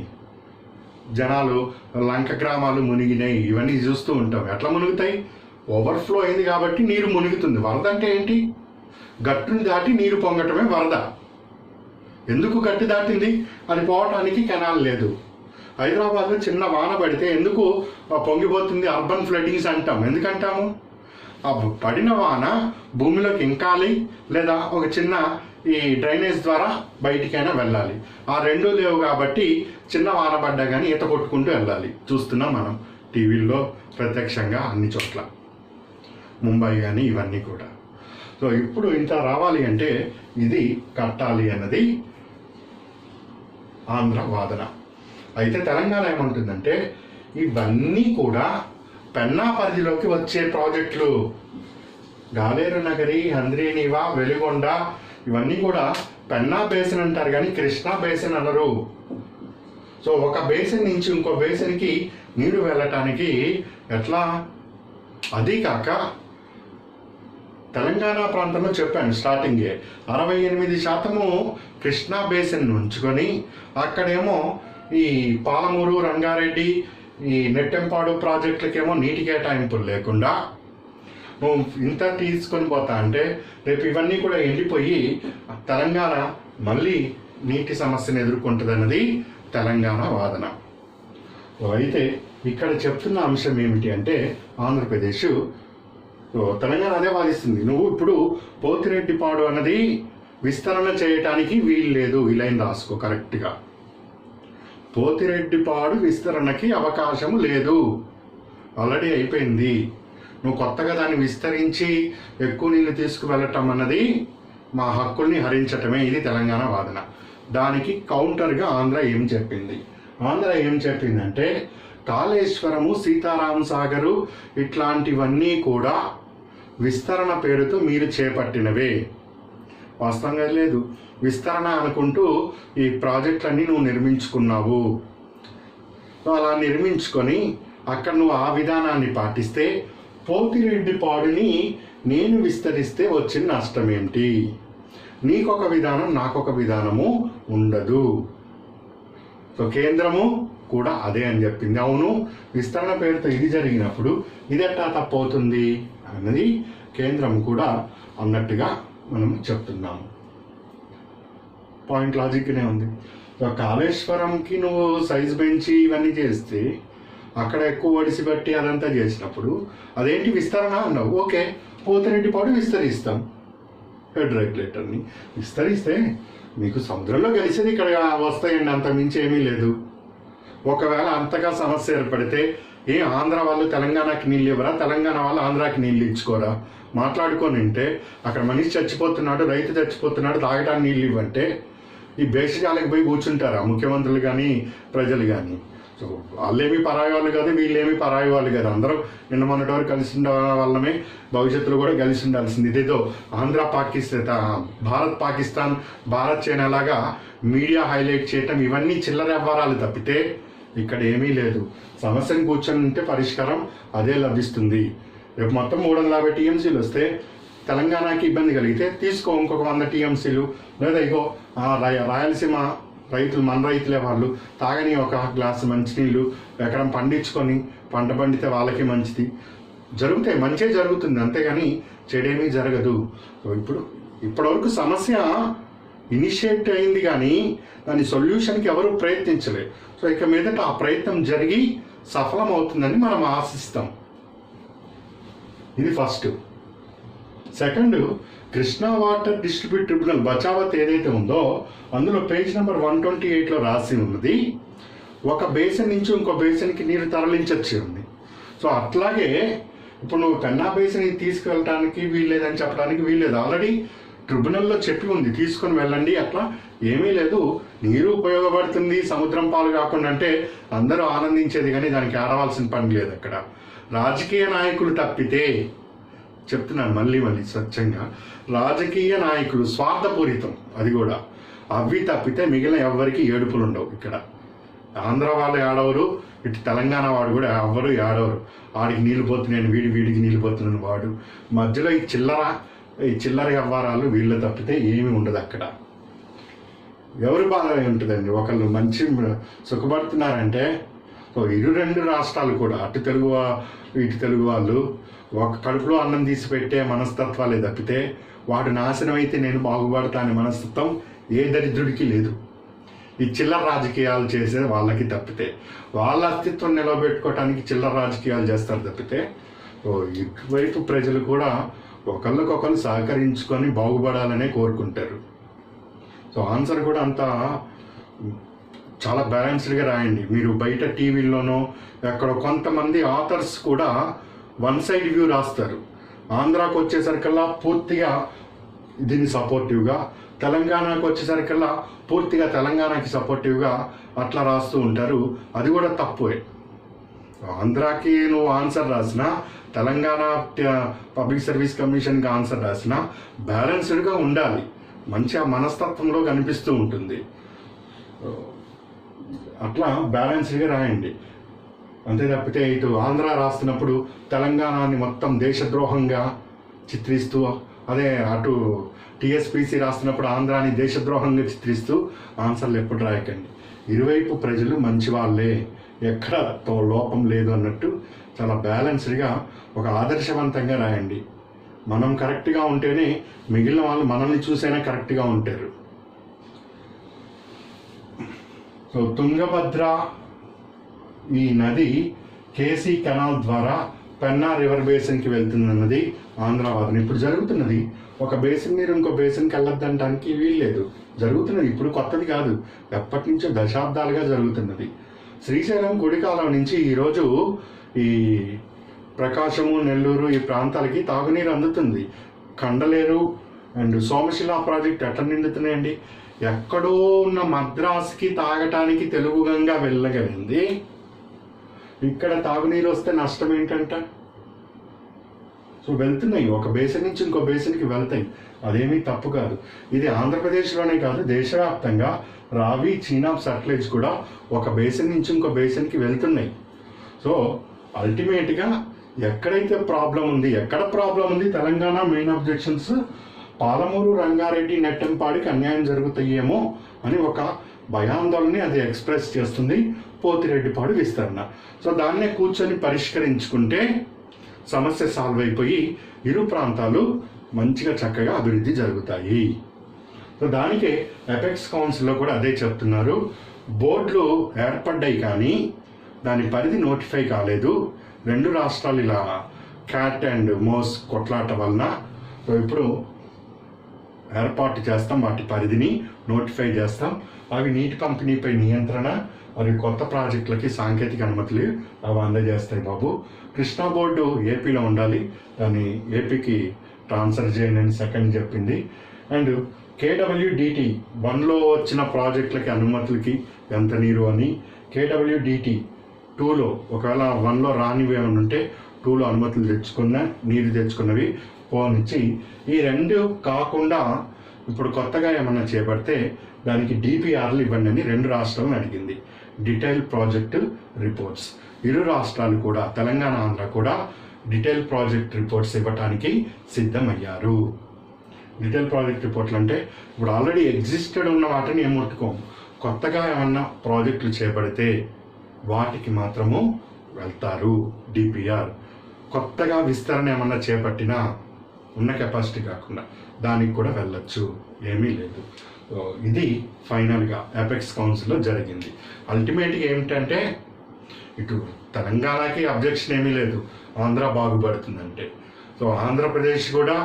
జనాలు లంక గ్రామాలు మునిగినాయి. ఇవన్నీ చూస్తూ ఉంటాం. ఎట్లా మునుగుతాయి? ఓవర్ఫ్లో అయింది కాబట్టి నీరు మునుగుతుంది. వరద అంటే ఏంటి? గట్టుని దాటి నీరు పొంగటమే వరద. ఎందుకు గట్టి దాటింది? అది పోవటానికి కెనాల్ లేదు. హైదరాబాద్లో చిన్న వాన పడితే ఎందుకు పొంగిపోతుంది? అర్బన్ ఫ్లడ్డింగ్స్ అంటాం. ఎందుకంటాము? ఆ పడిన వాన భూమిలోకి ఇంకాలి లేదా ఒక చిన్న ఈ డ్రైనేజ్ ద్వారా బయటికైనా వెళ్ళాలి. ఆ రెండూ లేవు కాబట్టి చిన్న వాన పడ్డా కానీ ఈత కొట్టుకుంటూ వెళ్ళాలి. చూస్తున్నాం మనం టీవీల్లో ప్రత్యక్షంగా అన్ని చోట్ల, ముంబై కానీ ఇవన్నీ కూడా. సో ఇప్పుడు ఇంత రావాలి అంటే ఇది కట్టాలి అన్నది ఆంధ్ర వాదన. అయితే తెలంగాణ ఏమంటుందంటే ఇవన్నీ కూడా పెన్నా పరిధిలోకి వచ్చే ప్రాజెక్టులు. గాలేరు నగరి, హంద్రీనీవా, వెలిగొండ ఇవన్నీ కూడా పెన్నా బేసిన్ అంటారు కానీ కృష్ణా బేసిన్ అనరు. సో ఒక బేసిన్ నుంచి ఇంకో బేసిన్కి నీరు వెళ్ళటానికి ఎట్లా? అది కాక తెలంగాణ ప్రాంతంలో చెప్పాను స్టార్టింగే 68% కృష్ణా బేసిన్ ఉంచుకొని అక్కడేమో ఈ పాలమూరు, రంగారెడ్డి, ఈ నెట్టెంపాడు ప్రాజెక్టులకేమో నీటి కేటాయింపులు లేకుండా నువ్వు ఇంత తీసుకొని పోతా అంటే రేపు ఇవన్నీ కూడా ఎండిపోయి తెలంగాణ మళ్ళీ నీటి సమస్యను ఎదుర్కొంటుంది అన్నది తెలంగాణ వాదన. అయితే ఇక్కడ చెప్తున్న అంశం ఏమిటి అంటే ఆంధ్రప్రదేశ్ తెలంగాణ అదే వాదిస్తుంది. నువ్వు ఇప్పుడు పోతిరెడ్డిపాడు అన్నది విస్తరణ చేయటానికి వీలు లేదు. ఈ లైన్ రాసుకో కరెక్ట్గా. పోతిరెడ్డిపాడు విస్తరణకి అవకాశం లేదు, ఆల్రెడీ అయిపోయింది. నువ్వు కొత్తగా దాన్ని విస్తరించి ఎక్కువ నీళ్ళు తీసుకువెళ్ళటం అన్నది మా హక్కుల్ని హరించటమే. ఇది తెలంగాణ వాదన. దానికి కౌంటర్గా ఆంధ్ర ఏం చెప్పింది? ఆంధ్ర ఏం చెప్పిందంటే కాళేశ్వరము, సీతారాం సాగరు ఇట్లాంటివన్నీ కూడా విస్తరణ పేరుతో మీరు చేపట్టినవే. వాస్తవంగా లేదు, విస్తరణ అనుకుంటూ ఈ ప్రాజెక్టులన్నీ నువ్వు నిర్మించుకున్నావు. అలా నిర్మించుకొని అక్కడ నువ్వు ఆ విధానాన్ని పాటిస్తే పోతిరెడ్డిపాడుని నేను విస్తరిస్తే వచ్చిన నష్టం ఏంటి? నీకొక విధానం, నాకొక విధానము ఉండదు. సో కేంద్రము కూడా అదే అని చెప్పింది. అవును, విస్తరణ పేరుతో ఇది జరిగినప్పుడు ఇది ఎట్టా తప్పవుతుంది అన్నది కేంద్రం కూడా అన్నట్టుగా మనం చెప్తున్నాము. పాయింట్ లాజిక్నే ఉంది. సో కాళేశ్వరంకి నువ్వు సైజ్ పెంచి ఇవన్నీ చేస్తే అక్కడ ఎక్కువ ఒడిసి బట్టి అదంతా చేసినప్పుడు అదేంటి విస్తరణ అన్నావు. ఓకే, పోతిరెడ్డిపాడు విస్తరిస్తాం. హెడ్ రెగ్యులేటర్ని విస్తరిస్తే మీకు సముద్రంలో కలిసేది ఇక్కడ వస్తాయండి, అంత మించి ఏమీ లేదు. ఒకవేళ అంతగా సమస్య ఏర్పడితే ఆంధ్ర వాళ్ళు తెలంగాణకి నీళ్ళు ఇవ్వరా, తెలంగాణ వాళ్ళు ఆంధ్రాకి నీళ్ళు ఇచ్చుకోరా? మాట్లాడుకొని ఉంటే అక్కడ మనిషి చచ్చిపోతున్నాడు, రైతు చచ్చిపోతున్నాడు, తాగడానికి నీళ్ళు ఇవ్వంటే ఈ బేసిజాలకు పోయి కూర్చుంటారా ముఖ్యమంత్రులు కానీ ప్రజలు కానీ? సో వాళ్ళేమి పరాయి వాళ్ళు కాదు, వీళ్ళేమి పరాయి వాళ్ళు కాదు. అందరూ నిన్న మొన్నటి వరకు కలిసి ఉండే వాళ్ళమే, భవిష్యత్తులో కూడా కలిసి ఉండాల్సింది. ఇదేదో ఆంధ్ర పాకిస్తాన్, భారత్ పాకిస్తాన్, భారత్ చైనా లాగా మీడియా హైలైట్ చేయటం ఇవన్నీ చిల్లర వ్యవహారాలు తప్పితే ఇక్కడ ఏమీ లేదు. సమస్యను కూర్చొని ఉంటే పరిష్కారం అదే లభిస్తుంది. రేపు మొత్తం 350 టీఎంసీలు వస్తే తెలంగాణకి ఇబ్బంది కలిగితే తీసుకో ఇంకొక 100 టీఎంసీలు, లేదా ఇగో రాయలసీమ రైతులు, మన రైతులే వాళ్ళు తాగని ఒక గ్లాసు మంచినీళ్ళు ఎకరం పండించుకొని పంట పండితే వాళ్ళకి మంచిది జరుగుతాయి, మంచే జరుగుతుంది, అంతేగాని చెడేమీ జరగదు. సో ఇప్పటివరకు సమస్య ఇనిషియేట్ అయింది కానీ దాని సొల్యూషన్కి ఎవరు ప్రయత్నించలేదు. సో ఇక మీదట ఆ ప్రయత్నం జరిగి సఫలం అవుతుందని మనం ఆశిస్తాం. ఇది first. Second, Krishna water distribute tribunal Bachawat ఏదైతే ఉందో అందులో పేజ్ నెంబర్ 128లో రాసి ఉన్నది ఒక బేసిన్ నుంచి ఇంకో బేసిన్కి నీరు తరలించచ్చు ఉంది. సో అట్లాగే ఇప్పుడు నువ్వు పెన్నా బేసిన్ తీసుకువెళ్ళటానికి వీల్లేదని చెప్పడానికి వీల్లేదు. ఆల్రెడీ ట్రిబ్యునల్లో చెప్పి ఉంది తీసుకొని వెళ్ళండి, అట్లా ఏమీ లేదు. నీరు ఉపయోగపడుతుంది, సముద్రం పాలు కాకుండా అంటే అందరూ ఆనందించేది కానీ దానికి ఆడవలసిన పని లేదు. అక్కడ రాజకీయ నాయకులు తప్పితే, చెప్తున్నాను మళ్ళీ స్వచ్ఛంగా, రాజకీయ నాయకులు స్వార్థపూరితం, అది కూడా అవి తప్పితే మిగిలిన ఎవరికి ఏడుపులు ఉండవు. ఇక్కడ ఆంధ్ర వాళ్ళు ఏడవరు, ఇటు తెలంగాణ వాడు కూడా ఎవరు ఏడవరు. వాడికి నీళ్ళు పోతున్నాను, వీడికి నీళ్ళు పోతున్నాను వాడు. మధ్యలో ఈ చిల్లర వ్యవహారాలు వీళ్ళు తప్పితే ఏమీ ఉండదు. అక్కడ ఎవరు బాగా ఉంటుందండి? ఒకళ్ళు మంచి సుఖపడుతున్నారంటే ఇరు రెండు రాష్ట్రాలు కూడా, అటు తెలుగు ఇటు తెలుగు వాళ్ళు ఒక కడుపులో అన్నం తీసి పెట్టే మనస్తత్వాలే తప్పితే వాడు నాశనం అయితే నేను బాగుపడతా అనే మనస్తత్వం ఏ దరిద్రుడికి లేదు. ఈ చిల్లర రాజకీయాలు చేసే వాళ్ళకి తప్పితే, వాళ్ళ అస్తిత్వం నిలబెట్టుకోవటానికి చిల్లర రాజకీయాలు చేస్తారు తప్పితే ఇటువైపు ప్రజలు కూడా ఒకళ్ళకొకరు సహకరించుకొని బాగుపడాలనే కోరుకుంటారు. సో ఆన్సర్ కూడా అంతా చాలా బ్యాలెన్స్డ్గా రాయండి. మీరు బయట టీవీల్లోనో ఎక్కడ కొంతమంది ఆథర్స్ కూడా వన్ సైడ్ వ్యూ రాస్తారు. ఆంధ్రాకు వచ్చేసరికల్లా పూర్తిగా దీన్ని సపోర్టివ్గా, తెలంగాణకు వచ్చేసరికల్లా పూర్తిగా తెలంగాణకి సపోర్టివ్గా అట్లా రాస్తూ ఉంటారు. అది కూడా తప్పువే. ఆంధ్రాకి నువ్వు ఆన్సర్ రాసినా, తెలంగాణ పబ్లిక్ సర్వీస్ కమిషన్కి ఆన్సర్ రాసినా బ్యాలెన్స్డ్గా ఉండాలి. మంచి ఆ మనస్తత్వంలో కనిపిస్తూ ఉంటుంది. అట్లా బ్యాలెన్స్డ్గా రాయండి. అంతే తప్పితే ఇటు ఆంధ్ర రాస్తున్నప్పుడు తెలంగాణని మొత్తం దేశద్రోహంగా చిత్రిస్తూ, అదే అటు టీఎస్పీసీ రాస్తున్నప్పుడు ఆంధ్రాని దేశద్రోహంగా చిత్రిస్తూ ఆన్సర్లు ఎప్పుడు రాయకండి. ఇరువైపు ప్రజలు మంచి వాళ్ళే, ఎక్కడ లోపం లేదు అన్నట్టు చాలా బ్యాలెన్స్డ్గా ఒక ఆదర్శవంతంగా రాయండి. మనం కరెక్ట్గా ఉంటేనే మిగిలిన వాళ్ళు మనల్ని చూసైనా కరెక్ట్గా ఉంటారు. సో తుంగభద్ర ఈ నది కేసీ కెనాల్ ద్వారా పెన్నా రివర్ బేసిన్కి వెళ్తుందన్నది ఆంధ్ర వాదన. ఇప్పుడు జరుగుతున్నది. ఒక బేసిన్ మీరు ఇంకో బేసిన్కి వెళ్ళొద్దంటానికి వీల్లేదు. జరుగుతున్నది, ఇప్పుడు కొత్తది కాదు, ఎప్పటి నుంచో దశాబ్దాలుగా జరుగుతున్నది. శ్రీశైలం గుడికాలం నుంచి ఈరోజు ఈ ప్రకాశము, నెల్లూరు ఈ ప్రాంతాలకి తాగునీరు అందుతుంది. కండలేరు అండ్ సోమశిల ప్రాజెక్ట్ ఎట్లా నిండుతున్నాయండి. ఎక్కడో ఉన్న మద్రాసుకి తాగటానికి తెలుగు గంగా వెళ్ళగలిగింది. ఇక్కడ తాగునీరు వస్తే నష్టం ఏంటంట? సో వెళ్తున్నాయి, ఒక బేసిన్ నుంచి ఇంకో బేసిన్కి వెళ్తాయి. అదేమీ తప్పు కాదు. ఇది ఆంధ్రప్రదేశ్లోనే కాదు, దేశవ్యాప్తంగా రావి, చీనాబ్ సట్లెజ్ కూడా ఒక బేసిన్ నుంచి ఇంకో బేసిన్కి వెళ్తున్నాయి. సో అల్టిమేట్గా ఎక్కడైతే ప్రాబ్లం ఉంది, తెలంగాణ మెయిన్ అబ్జెక్షన్స్ పాలమూరు, రంగారెడ్డి, నెట్టంపాడికి అన్యాయం జరుగుతాయేమో అని ఒక భయాందోళనని అది ఎక్స్ప్రెస్ చేస్తుంది పోతిరెడ్డిపాడు విస్తరణ. సో దాన్నే కూర్చొని పరిష్కరించుకుంటే సమస్య సాల్వ్ అయిపోయి ఇరు ప్రాంతాలు మంచిగా చక్కగా అభివృద్ధి జరుగుతాయి. సో దానికే ఎపెక్స్ కౌన్సిల్లో కూడా అదే చెప్తున్నారు. బోర్డులు ఏర్పడ్డాయి కానీ దాని పరిధి నోటిఫై కాలేదు. రెండు రాష్ట్రాలు ఇలా క్యాట్ అండ్ మౌస్ కొట్లాట వలన సో ఇప్పుడు ఏర్పాటు చేస్తాం, వాటి పరిధిని నోటిఫై చేస్తాం. అవి నీటి పంపిణీపై నియంత్రణ మరియు కొత్త ప్రాజెక్టులకి సాంకేతిక అనుమతులు అవి అందజేస్తాయి బాబు. కృష్ణా బోర్డు ఏపీలో ఉండాలి, దాన్ని ఏపీకి ట్రాన్స్ఫర్ చేయండి అని సెకండ్ చెప్పింది. అండ్ కేడబ్ల్యూడిటి 1లో వచ్చిన ప్రాజెక్టులకి అనుమతులకి ఎంత నీరు అని, కేడబ్ల్యూడిటి 2లో ఒకవేళ 1లో రానివి ఏమైనా ఉంటే 2లో అనుమతులు నీరు తెచ్చుకున్నవి పోనిచ్చి, ఈ రెండు కాకుండా ఇప్పుడు కొత్తగా ఏమన్నా చేపడితే దానికి డిపిఆర్లు ఇవ్వండి అని రెండు రాష్ట్రాలను అడిగింది. Detail project reports. ఇరు రాష్ట్రాలు కూడా, తెలంగాణ, ఆంధ్ర కూడా డీటెయిల్ ప్రాజెక్ట్ రిపోర్ట్స్ ఇవ్వటానికి సిద్ధమయ్యారు. డీటెయిల్ ప్రాజెక్ట్ రిపోర్ట్లు అంటే ఇప్పుడు ఆల్రెడీ ఎగ్జిస్టెడ్ ఉన్న వాటిని ఏం ముట్టుకోము. కొత్తగా ఏమన్నా ప్రాజెక్టులు చేపడితే వాటికి మాత్రము వెళ్తారు డిపిఆర్. కొత్తగా విస్తరణ ఏమన్నా చేపట్టినా ఉన్న కెపాసిటీ కాకుండా దానికి కూడా వెళ్ళొచ్చు, ఏమీ లేదు. ఇది ఫైనల్గా ఎపెక్స్ కౌన్సిల్లో జరిగింది. అల్టిమేట్గా ఏమిటంటే ఇటు తెలంగాణకి అబ్జెక్షన్ ఏమీ లేదు, ఆంధ్ర బాగుపడుతుందంటే. సో ఆంధ్రప్రదేశ్ కూడా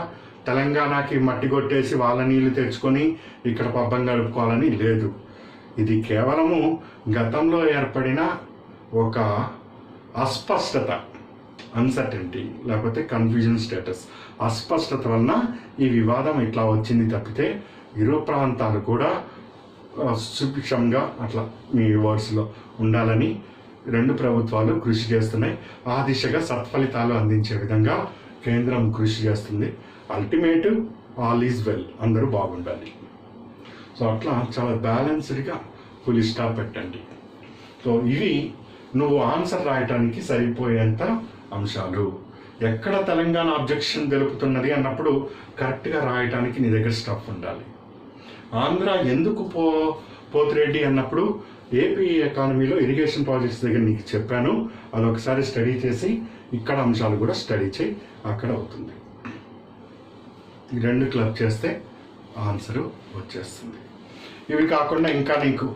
తెలంగాణకి మట్టి కొట్టేసి వాళ్ళ నీళ్లు తెచ్చుకొని ఇక్కడ పబ్బం గడుపుకోవాలని లేదు. ఇది కేవలము గతంలో ఏర్పడిన ఒక అస్పష్టత, అన్సర్టెనిటీ లేకపోతే కన్ఫ్యూజన్ స్టేటస్, అస్పష్టత వలన ఈ వివాదం ఇట్లా వచ్చింది తప్పితే ఇరు ప్రాంతాలు కూడా సుభిక్షంగా అట్లా మీ వర్డ్స్లో ఉండాలని రెండు ప్రభుత్వాలు కృషి చేస్తున్నాయి. ఆ దిశగా సత్ఫలితాలు అందించే విధంగా కేంద్రం కృషి చేస్తుంది. అల్టిమేట్ ఆల్ ఈజ్ వెల్, అందరూ బాగుండాలి. సో అట్లా చాలా బ్యాలెన్స్డ్గా ఫుల్ స్టాప్ పెట్టండి. సో ఇవి నువ్వు ఆన్సర్ రాయటానికి సరిపోయేంత అంశాలు. ఎక్కడ తెలంగాణ అబ్జెక్షన్ తెలుపుతున్నది అన్నప్పుడు కరెక్ట్గా రాయటానికి నీ దగ్గర స్టఫ్ ఉండాలి. ఆంధ్ర ఎందుకు పోతిరెడ్డి అన్నప్పుడు ఏపీ ఎకానమీలో ఇరిగేషన్ ప్రాజెక్ట్స్ దగ్గర నీకు చెప్పాను, అదొకసారి స్టడీ చేసి ఇక్కడ అంశాలు కూడా స్టడీ చేయి, అక్కడ అవుతుంది. ఈ రెండు క్లబ్ చేస్తే ఆన్సరు వచ్చేస్తుంది. ఇవి కాకుండా ఇంకా నీకు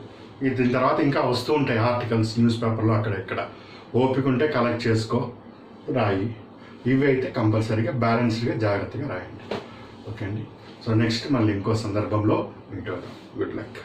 దీని తర్వాత ఇంకా వస్తూ ఉంటాయి ఆర్టికల్స్ న్యూస్ పేపర్లో అక్కడ ఇక్కడ. ఓపిక ఉంటే కలెక్ట్ చేసుకో, రాయి. ఇవి అయితే కంపల్సరీగా బ్యాలెన్స్డ్గా జాగ్రత్తగా రాయండి. ఓకే అండి. సో నెక్స్ట్ మళ్ళీ ఇంకో సందర్భంలో మీట్ అవుదాం. Good luck.